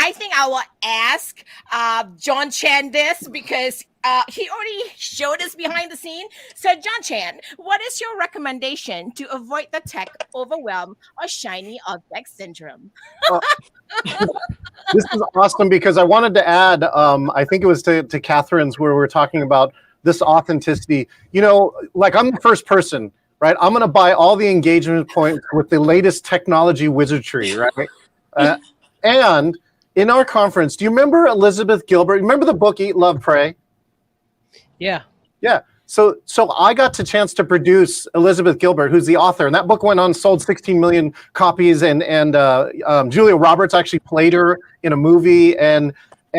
I think I will ask John Chan this, because he already showed us behind the scene. So, John Chan, what is your recommendation to avoid the tech overwhelm or shiny object syndrome? This is awesome, because I wanted to add, I think it was to Catherine's, where we're talking about this authenticity. Like, I'm the first person, right? I'm going to buy all the engagement points with the latest technology wizardry, right? And in our conference, do you remember Elizabeth Gilbert? Remember the book Eat, Love, Pray? Yeah. Yeah. So I got the chance to produce Elizabeth Gilbert, who's the author, and that book went on, sold 16 million copies, and Julia Roberts actually played her in a movie, and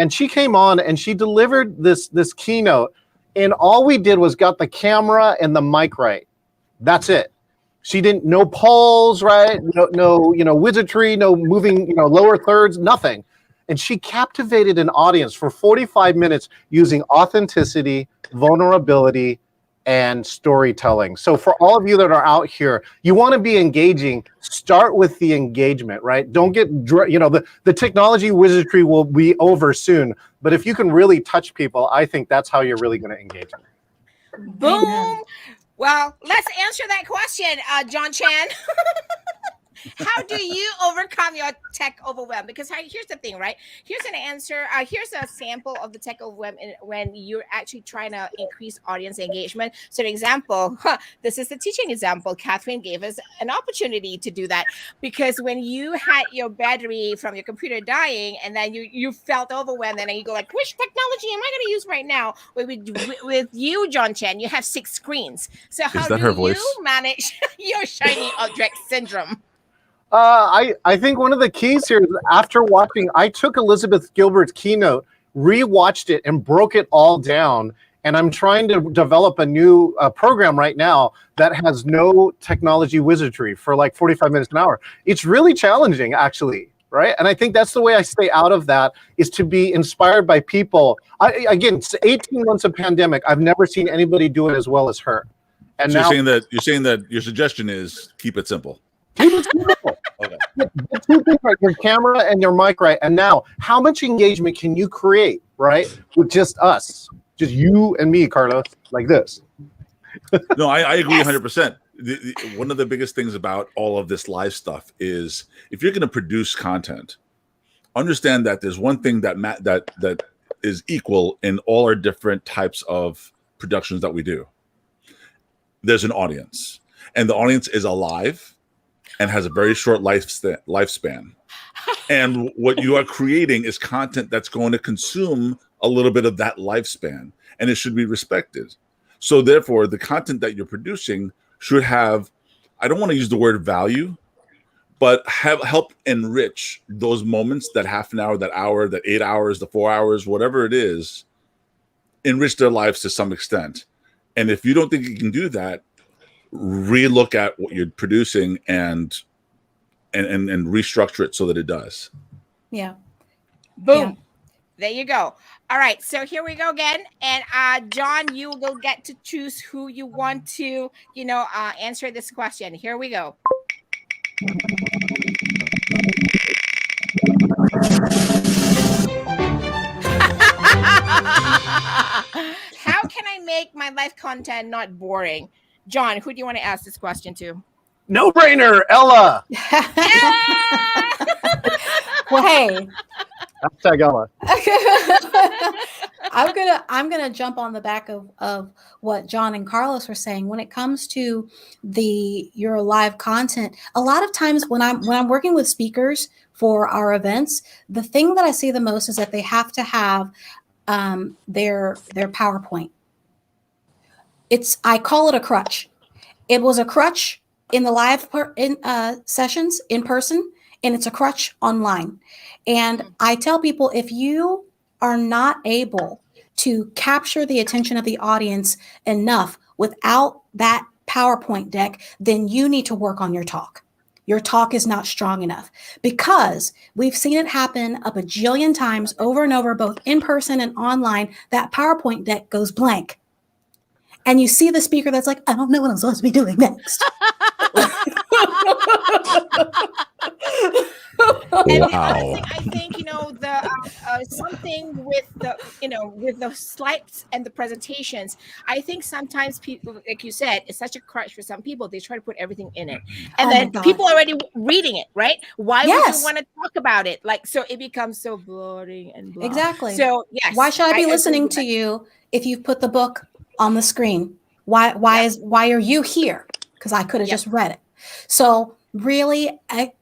she came on and she delivered this keynote, and all we did was got the camera and the mic right. That's it. She didn't, no polls, right? No wizardry, no moving, lower thirds, nothing. And she captivated an audience for 45 minutes using authenticity, vulnerability, and storytelling. So for all of you that are out here, you want to be engaging, start with the engagement, right? Don't get, the technology wizardry will be over soon. But if you can really touch people, I think that's how you're really going to engage them. Boom. Amen. Well, let's answer that question, John Chan. How do you overcome your tech overwhelm? Because here's the thing, right? Here's an answer. Here's a sample of the tech overwhelm when you're actually trying to increase audience engagement. So, an example, this is the teaching example. Catherine gave us an opportunity to do that, because when you had your battery from your computer dying, and then you felt overwhelmed, and then you go like, which technology am I going to use right now? With you, John Chan, you have 6 screens. So how do you manage your shiny object syndrome? I think one of the keys here is, after watching, I took Elizabeth Gilbert's keynote, rewatched it, and broke it all down. And I'm trying to develop a new program right now that has no technology wizardry for like 45 minutes an hour. It's really challenging, actually, right? And I think that's the way I stay out of that, is to be inspired by people. Again, it's 18 months of pandemic. I've never seen anybody do it as well as her. And so now, you're saying that your suggestion is keep it simple. keep it simple. Okay. Get 2 things right, your camera and your mic right. And now, how much engagement can you create, right, with just us? Just you and me, Carlos, like this. No, I agree 100%. One of the biggest things about all of this live stuff is, if you're going to produce content, understand that there's one thing that is equal in all our different types of productions that we do. There's an audience, and the audience is alive and has a very short lifespan. And what you are creating is content that's going to consume a little bit of that lifespan, and it should be respected. So therefore, the content that you're producing should have, I don't want to use the word value, but help enrich those moments, that half an hour, that hour, that 8 hours, the 4 hours, whatever it is, enrich their lives to some extent. And if you don't think you can do that, relook at what you're producing and restructure it so that it does. Yeah. Boom. Yeah. There you go. All right, so here we go again, and John, you will get to choose who you want to, answer this question. Here we go. How can I make my life content not boring? John, who do you want to ask this question to? No brainer, Ella. Well, hey, Hashtag Ella. I'm gonna jump on the back of what John and Carlos were saying when it comes to your live content. A lot of times when I'm working with speakers for our events, the thing that I see the most is that they have to have their PowerPoint. I call it a crutch. It was a crutch in the live sessions in person, and it's a crutch online. And I tell people, if you are not able to capture the attention of the audience enough without that PowerPoint deck, then you need to work on your talk. Your talk is not strong enough, because we've seen it happen a bajillion times over and over, both in person and online. That PowerPoint deck goes blank. And you see the speaker that's like, I don't know what I'm supposed to be doing next. And Wow. the other thing, I think, the something with the slides and the presentations, I think sometimes people, like you said, it's such a crutch for some people. They try to put everything in it, and then people are already reading it, right? Why would you want to talk about it? Like, so it becomes so boring and blah. Exactly. So yes, why should I be listening to you if you've put the book on the screen? Why are you here? Because I could have just read it. So really, I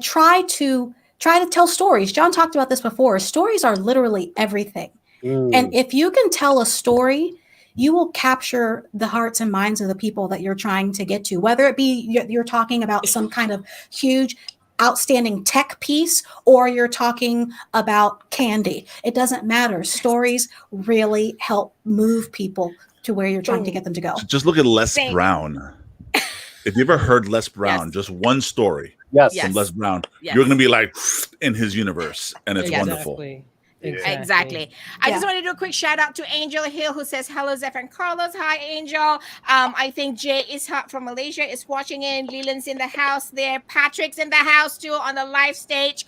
try to tell stories. John talked about this before. Stories are literally everything. And if you can tell a story, you will capture the hearts and minds of the people that you're trying to get to, whether it be you're talking about some kind of huge, outstanding tech piece, or you're talking about candy. It doesn't matter. Stories really help move people to where you're trying to get them to go. Just look at Les Brown. If you ever heard Les Brown, just one story from Les Brown, you're going to be like in his universe, and it's wonderful. Exactly. I just want to do a quick shout out to Angel Hill, who says hello, Zeph and Carlos. Hi, Angel. I think Jay is from Malaysia is watching in. Leland's in the house there. Patrick's in the house too on the live stage.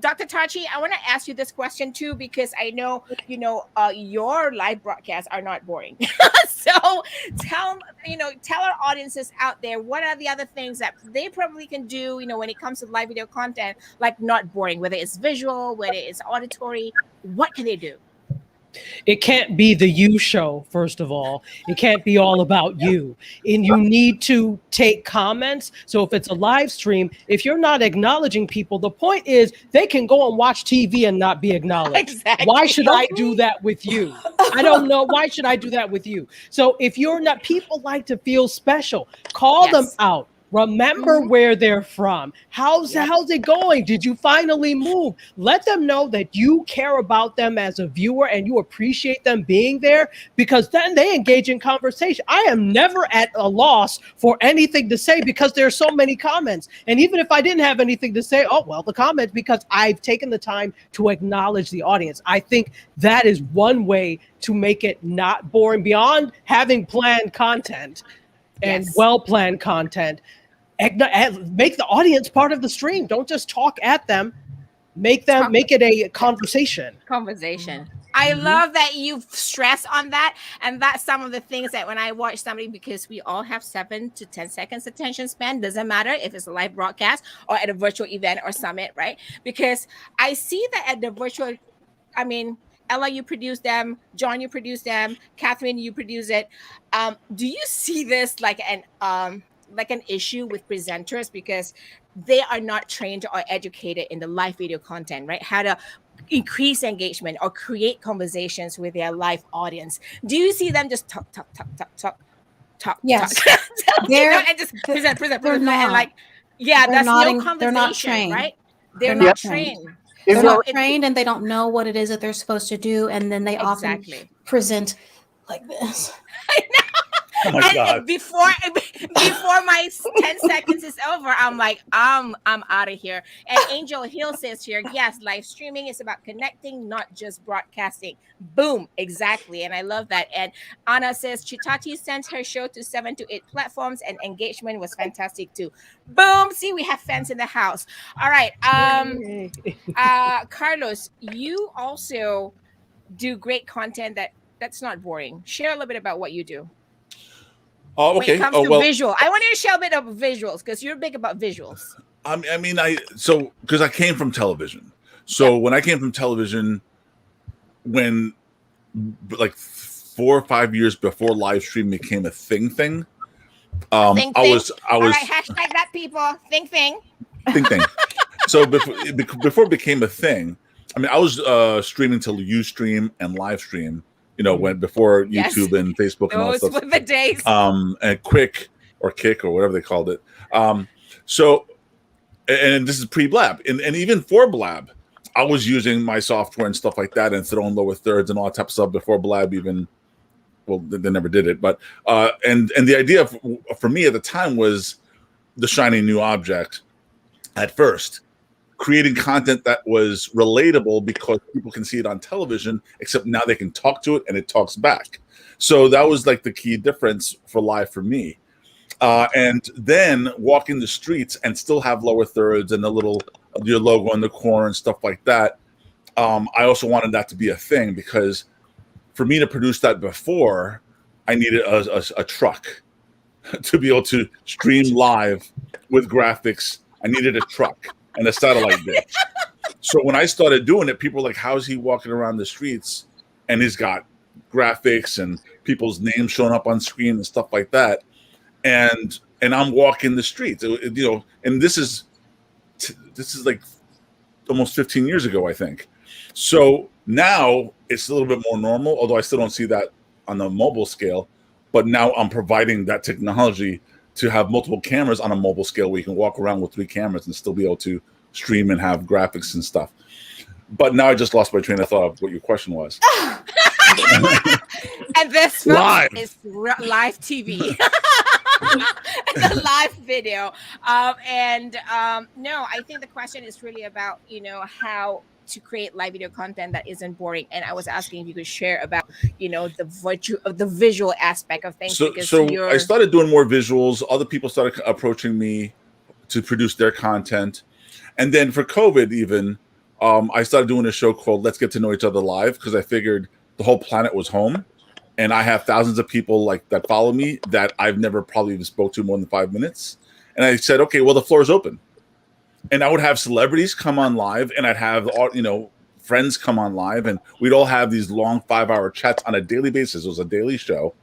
Dr. Tachi, I want to ask you this question too, because I know, your live broadcasts are not boring. So tell our audiences out there, what are the other things that they probably can do, when it comes to live video content, like not boring, whether it's visual, whether it's auditory, what can they do? It can't be the you show, first of all. It can't be all about you. And you need to take comments. So if it's a live stream, if you're not acknowledging people, the point is they can go and watch TV and not be acknowledged. Exactly. Why should I do that with you? I don't know. Why should I do that with you? So if you're not, people like to feel special. Call them out. Remember where they're from. How's it going? Did you finally move? Let them know that you care about them as a viewer and you appreciate them being there, because then they engage in conversation. I am never at a loss for anything to say because there are so many comments. And even if I didn't have anything to say, the comments, because I've taken the time to acknowledge the audience. I think that is one way to make it not boring, beyond having planned content and well-planned content. Make the audience part of the stream. Don't just talk at them. Make it a conversation. I love that you stress on that. And that's some of the things that when I watch somebody, because we all have 7 to 10 seconds attention span, doesn't matter if it's a live broadcast or at a virtual event or summit, right? Because I see that at the virtual, Ella, you produce them. John, you produce them. Catherine, you produce it. Do you see this like an issue with presenters, because they are not trained or educated in the live video content, right? How to increase engagement or create conversations with their live audience. Do you see them just talk? Yes. And just present, and like, that's no conversation, they're not trained, right? They're not trained. They're not trained, and they don't know what it is that they're supposed to do, and then they often present like this. I know. Oh my God. And before my 10 seconds is over, I'm like, I'm out of here. And Angel Hill says here, yes, live streaming is about connecting, not just broadcasting. Boom, exactly. And I love that. And Anna says Chitati sent her show to 7 to 8 platforms, and engagement was fantastic too. Boom. See, we have fans in the house. All right. Yay. Carlos, you also do great content that's not boring. Share a little bit about what you do. Oh, When it okay. comes Oh, to well, visual, I want you to share a bit of visuals because you're big about visuals. because I came from television. So when I came from television, when like 4 or 5 years before live stream became a thing, Think I thing. was All right, hashtag that, people. Think thing. thing. So before it became a thing, I mean, I was streaming to Ustream and live stream. When before Yes. YouTube and Facebook and all that Those stuff. were the days. And Quick or Kick or whatever they called it. So, and this is pre-Blab, and even for Blab, I was using my software and stuff like that and throwing lower thirds and all that type of stuff before Blab even. Well, they never did it, but and the idea for me at the time was the shiny new object. At first, creating content that was relatable because people can see it on television, except now they can talk to it and it talks back. So that was like the key difference for live for me. And then walking the streets and still have lower thirds and your logo in the corner and stuff like that. I also wanted that to be a thing because for me to produce that before, I needed a truck to be able to stream live with graphics. I needed a truck and a satellite dish. So when I started doing it, people were like, how's he walking around the streets and he's got graphics and people's names showing up on screen and stuff like that. And I'm walking the streets, and this is like almost 15 years ago, I think. So now it's a little bit more normal, although I still don't see that on the mobile scale. But now I'm providing that technology to have multiple cameras on a mobile scale where you can walk around with 3 cameras and still be able to stream and have graphics and stuff. But now I just lost my train of thought of what your question was. And this Live. is live TV. The live video. No, I think the question is really about, how to create live video content that isn't boring. And I was asking if you could share about, the visual aspect of things. So I started doing more visuals. Other people started approaching me to produce their content. And then for COVID even, I started doing a show called Let's Get to Know Each Other Live because I figured the whole planet was home. And I have thousands of people that follow me that I've never probably even spoke to more than 5 minutes. And I said, okay, well, the floor is open. And I would have celebrities come on live and I'd have, friends come on live and we'd all have these long 5-hour chats on a daily basis. It was a daily show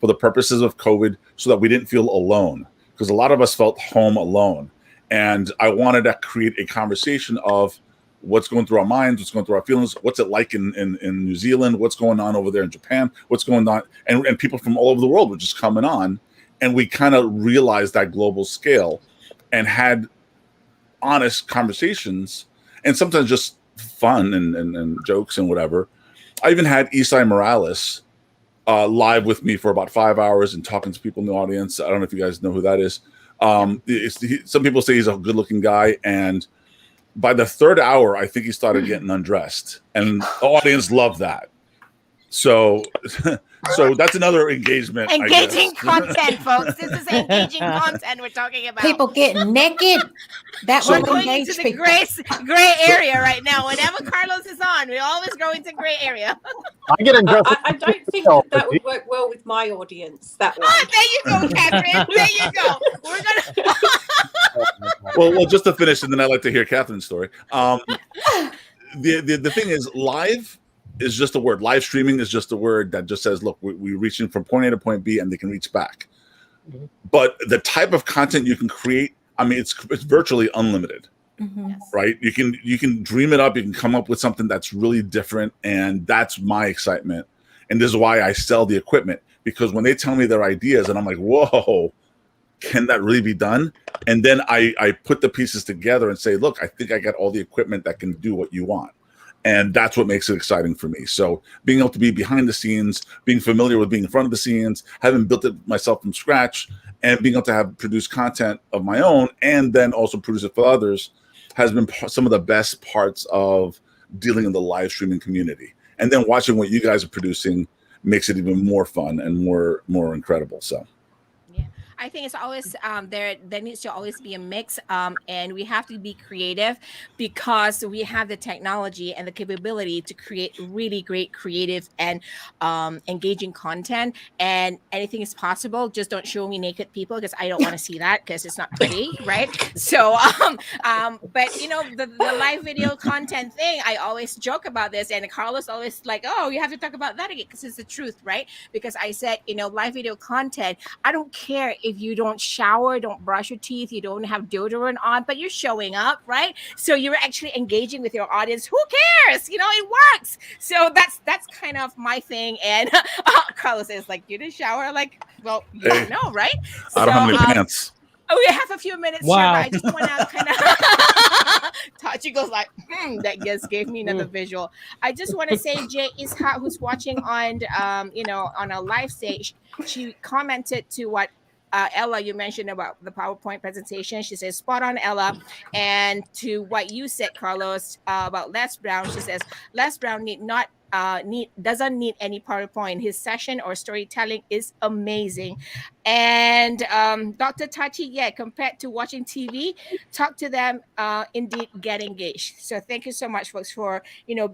for the purposes of COVID so that we didn't feel alone because a lot of us felt home alone. And I wanted to create a conversation of what's going through our minds, what's going through our feelings, what's it like in New Zealand, what's going on over there in Japan, what's going on. And people from all over the world were just coming on. And we kind of realized that global scale and had honest conversations and sometimes just fun and jokes and whatever. I even had Isai Morales live with me for about 5 hours and talking to people in the audience. I don't know if you guys know who that is. Some people say he's a good looking guy. And by the 3rd hour, I think he started getting undressed and the audience loved that. So that's another engagement. Engaging content, folks. This is engaging content we're talking about. People getting naked. That We're would going engage into the people. gray area right now. Whenever Carlos is on, we always go into gray area. I get undressed. I don't think that would work well with my audience. That way. Oh, there you go, Catherine. There you go. We're gonna. Well, just to finish, and then I'd like to hear Catherine's story. The thing is, live is just a word. Live streaming is just a word that just says, look, we're reaching from point A to point B and they can reach back. Mm-hmm. But the type of content you can create, I mean, it's virtually unlimited, right? You can dream it up. You can come up with something that's really different. And that's my excitement. And this is why I sell the equipment, because when they tell me their ideas and I'm like, whoa, can that really be done? And then I put the pieces together and say, look, I think I got all the equipment that can do what you want. And that's what makes it exciting for me. So being able to be behind the scenes, being familiar with being in front of the scenes, having built it myself from scratch, and being able to have produced content of my own and then also produce it for others has been some of the best parts of dealing in the live streaming community. And then watching what you guys are producing makes it even more fun and more incredible. So Yeah, I think it's always there needs to always be a mix, and we have to be creative because we have the technology and the capability to create really great creative and engaging content, and anything is possible. Just don't show me naked people because I don't want to see that because it's not pretty, right? So but the live video content thing, I always joke about this, and Carlos always like, oh, you have to talk about that again because it's the truth, right? Because I said, live video content, I don't care if you don't shower, don't brush your teeth, you don't have deodorant on, but you're showing up, right? So you're actually engaging with your audience. Who cares? It works. So that's kind of my thing. And Carlos is like, you didn't shower? Like, well, you don't know, right? I don't have any pants. Oh, we have a few minutes here, but I just want to kind of Tachi goes like, that just gave me another visual. I just want to say Jay Ishaq, who's watching on on a live stage, she commented to what Ella, you mentioned about the PowerPoint presentation. She says, spot on, Ella. And to what you said, Carlos, about Les Brown, she says, Les Brown doesn't need any PowerPoint. His session or storytelling is amazing. And Dr. Tachi, yeah, compared to watching TV, talk to them, indeed get engaged. So thank you so much, folks, for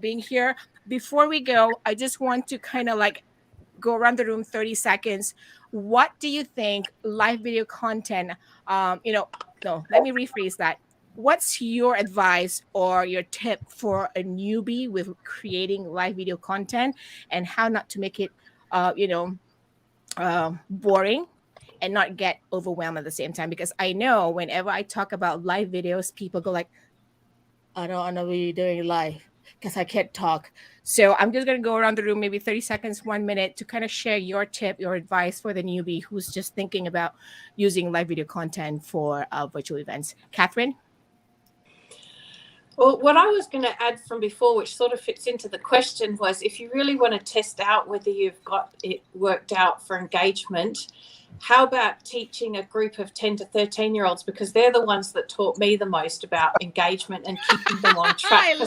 being here. Before we go, I just want to kind of like go around the room 30 seconds. What do you think live video content, no, let me rephrase that. What's your advice or your tip for a newbie with creating live video content and how not to make it, boring and not get overwhelmed at the same time? Because I know whenever I talk about live videos, people go like, I don't want to be doing live because I can't talk. So I'm just going to go around the room, maybe 30 seconds, 1 minute, to kind of share your tip, your advice for the newbie who's just thinking about using live video content for virtual events. Catherine? Well, what I was going to add from before, which sort of fits into the question, was if you really want to test out whether you've got it worked out for engagement, how about teaching a group of 10 to 13-year-olds, because they're the ones that taught me the most about engagement and keeping them on track.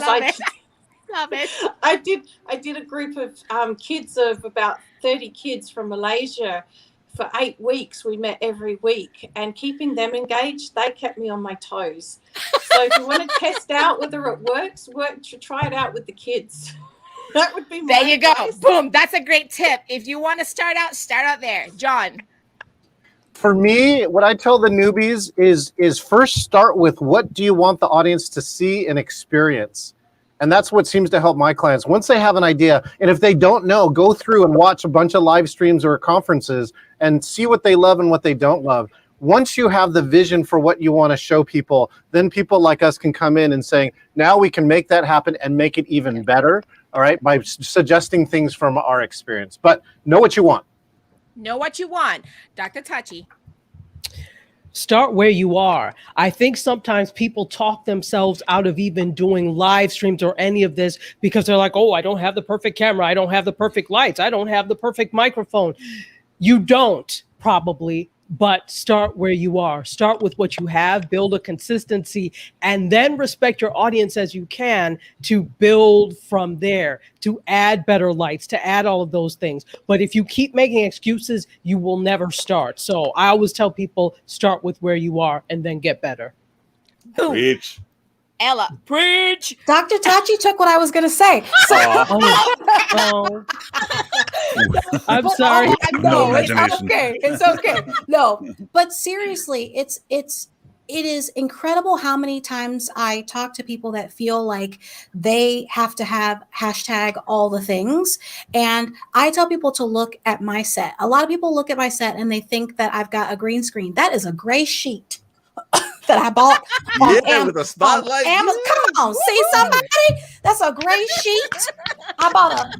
Love it. I did a group of kids of about 30 kids from Malaysia for 8 weeks. We met every week, and keeping them engaged, they kept me on my toes. So if you want to test out whether it works, try it out with the kids. That would be my There you advice. go. Boom. That's a great tip. If you want to start out there. John. For me, what I tell the newbies is first start with what do you want the audience to see and experience? And that's what seems to help my clients. Once they have an idea, and if they don't know, go through and watch a bunch of live streams or conferences and see what they love and what they don't love. Once you have the vision for what you want to show people, then people like us can come in and saying, now we can make that happen and make it even better, all right, by suggesting things from our experience. But know what you want. Know what you want. Dr. Tachi. Start where you are. I think sometimes people talk themselves out of even doing live streams or any of this because they're like, oh, I don't have the perfect camera. I don't have the perfect lights. I don't have the perfect microphone. You don't probably, but start where you are. Start with what you have, build a consistency, and then respect your audience as you can to build from there, to add better lights, to add all of those things. But if you keep making excuses, you will never start. So I always tell people, start with where you are and then get better. Boom. Preach. Ella, preach. Dr. Tachi took what I was going to say. So, Oh, I'm sorry. No it's imagination. okay. It's okay. No, but seriously, it is incredible how many times I talk to people that feel like they have to have hashtag all the things. And I tell people to look at my set. A lot of people look at my set and they think that I've got a green screen. That is a gray sheet that I bought on with a spotlight. Amazon. Come on, see somebody? That's a gray sheet.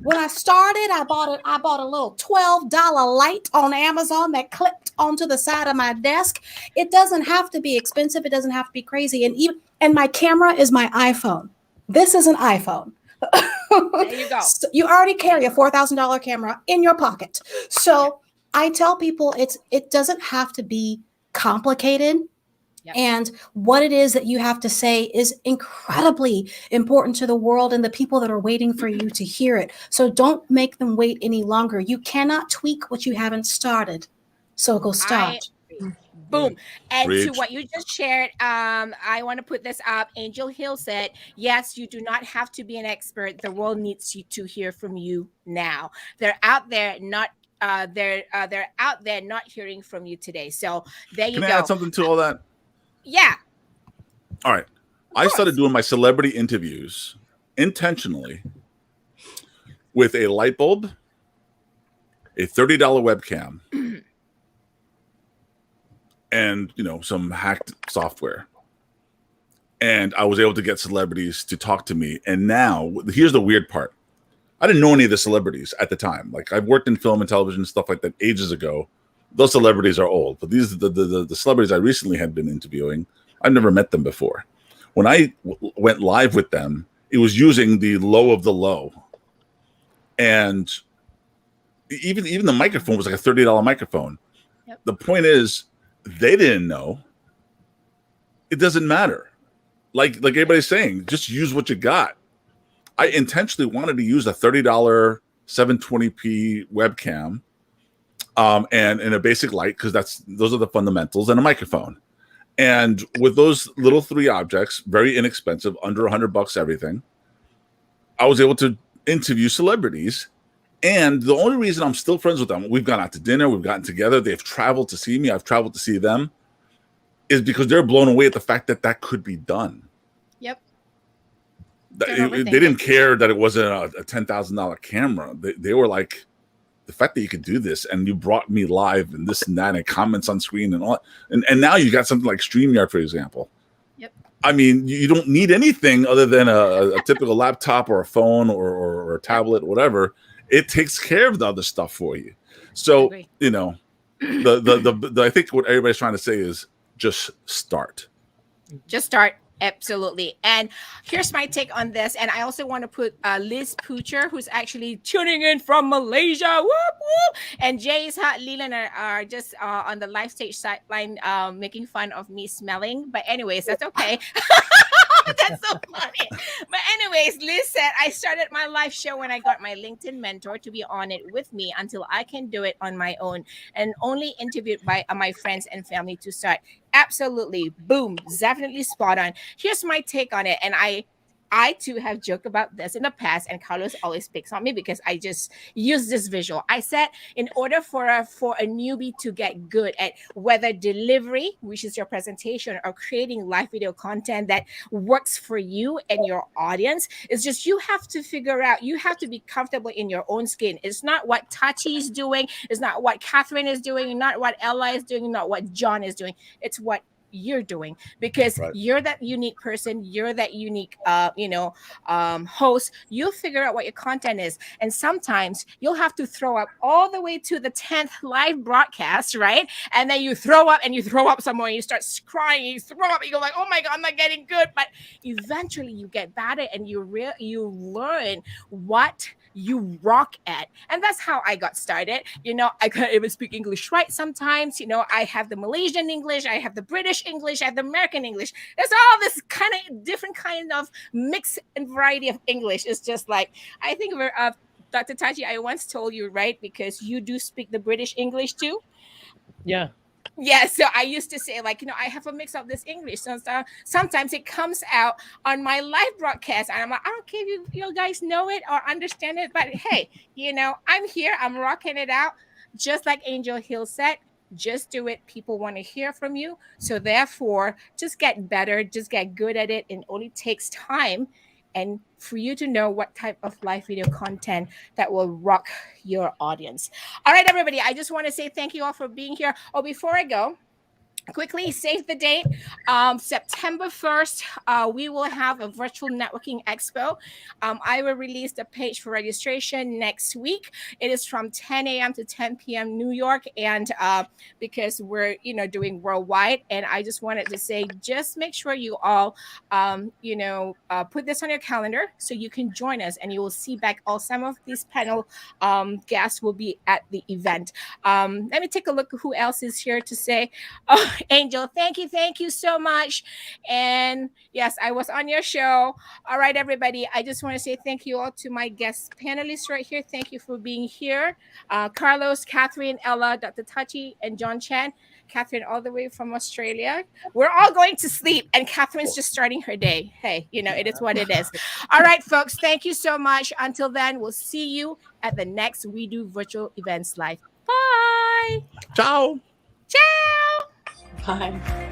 When I started, I bought a little $12 light on Amazon that clipped onto the side of my desk. It doesn't have to be expensive. It doesn't have to be crazy. And my camera is my iPhone. This is an iPhone. There you go. So you already carry a $4,000 camera in your pocket. So I tell people it doesn't have to be complicated. Yep. And what it is that you have to say is incredibly important to the world and the people that are waiting for you to hear it. So don't make them wait any longer. You cannot tweak what you haven't started. So go start. Boom. And to Preach. what you just shared, I want to put this up. Angel Hill said, yes, you do not have to be an expert. The world needs you to hear from you now. They're out there not they're out there not hearing from you today. So there you Can I go. add something to all that? Yeah. All right. I started doing my celebrity interviews intentionally with a light bulb, a $30 webcam, and some hacked software. And I was able to get celebrities to talk to me. And now, here's the weird part. I didn't know any of the celebrities at the time. Like, I've worked in film and television, stuff like that ages ago. Those celebrities are old. But these are the celebrities I recently had been interviewing. I've never met them before. When I went live with them, it was using the low of the low. And even the microphone was like a $30 microphone. Yep. The point is, they didn't know. It doesn't matter. Like everybody's saying, just use what you got. I intentionally wanted to use a $30 720p webcam, and in a basic light, because those are the fundamentals, and a microphone. And with those little three objects, very inexpensive, under $100 everything, I was able to interview celebrities. And the only reason I'm still friends with them, we've gone out to dinner, we've gotten together, they've traveled to see me, I've traveled to see them, is because they're blown away at the fact that that could be done. Yep. They didn't care that it wasn't a $10,000 camera. They were like, the fact that you could do this and you brought me live and this and that and comments on screen and all, and now you got something like StreamYard, for example. Yep. I mean, you don't need anything other than a typical laptop or a phone or a tablet, whatever. It takes care of the other stuff for you. So, I think what everybody's trying to say is just start. Just start. Absolutely. And here's my take on this. And I also want to put Liz Poocher, who's actually tuning in from Malaysia. Whoop, whoop. And Jay's Hot Leland are just on the live stage sideline making fun of me smelling. But anyways, that's okay. That's so funny. But anyways, Liz said, I started my live show when I got my LinkedIn mentor to be on it with me until I can do it on my own, and only interviewed by my friends and family to start. Absolutely. Boom. Definitely spot on. Here's my take on it. And I too have joked about this in the past, and Carlos always picks on me because I just use this visual. I said, in order for a newbie to get good at whether delivery, which is your presentation, or creating live video content that works for you and your audience, is just you have to figure out, you have to be comfortable in your own skin. It's not what Tachi is doing, it's not what Catherine is doing, not what Ella is doing, not what John is doing. It's what you're doing, because you're that unique person, you're that unique host. You'll figure out what your content is, and sometimes you'll have to throw up all the way to the 10th live broadcast, right? And then you throw up some more, and you start crying, you throw up, you go like, oh my god, I'm not getting good. But eventually you get better, and you learn what you rock at. And that's how I got started. I can't even speak English right sometimes. I have the Malaysian English, I have the British English, I have the American English. There's all this kind of different kind of mix and variety of English. It's just like, I think we're Dr. Tachi, I once told you, right? Because you do speak the British English too. Yeah. Yeah, so I used to say, like, I have a mix of this English. So sometimes it comes out on my live broadcast, and I'm like, I don't care if you guys know it or understand it, but hey, I'm here, I'm rocking it out. Just like Angel Hill said, just do it. People want to hear from you. So therefore, just get better, just get good at it. It only takes time. And for you to know what type of live video content that will rock your audience. All right, everybody, I just want to say thank you all for being here. Oh, before I go, quickly save the date. September 1st, we will have a virtual networking expo. I will release the page for registration next week. It is from 10 a.m. to 10 p.m. New York, and because we're doing worldwide, and I just wanted to say, just make sure you all put this on your calendar so you can join us, and you will see back all some of these panel guests will be at the event. Let me take a look at who else is here to say. Oh, Angel, thank you so much. And yes, I was on your show. All right, everybody. I just want to say thank you all to my guest panelists right here. Thank you for being here. Carlos, Catherine, Ella, Dr. Tachi, and John Chan. Catherine, all the way from Australia. We're all going to sleep, and Catherine's just starting her day. Hey, it is what it is. All right, folks. Thank you so much. Until then, we'll see you at the next We Do Virtual Events Live. Bye. Ciao. Ciao. Bye.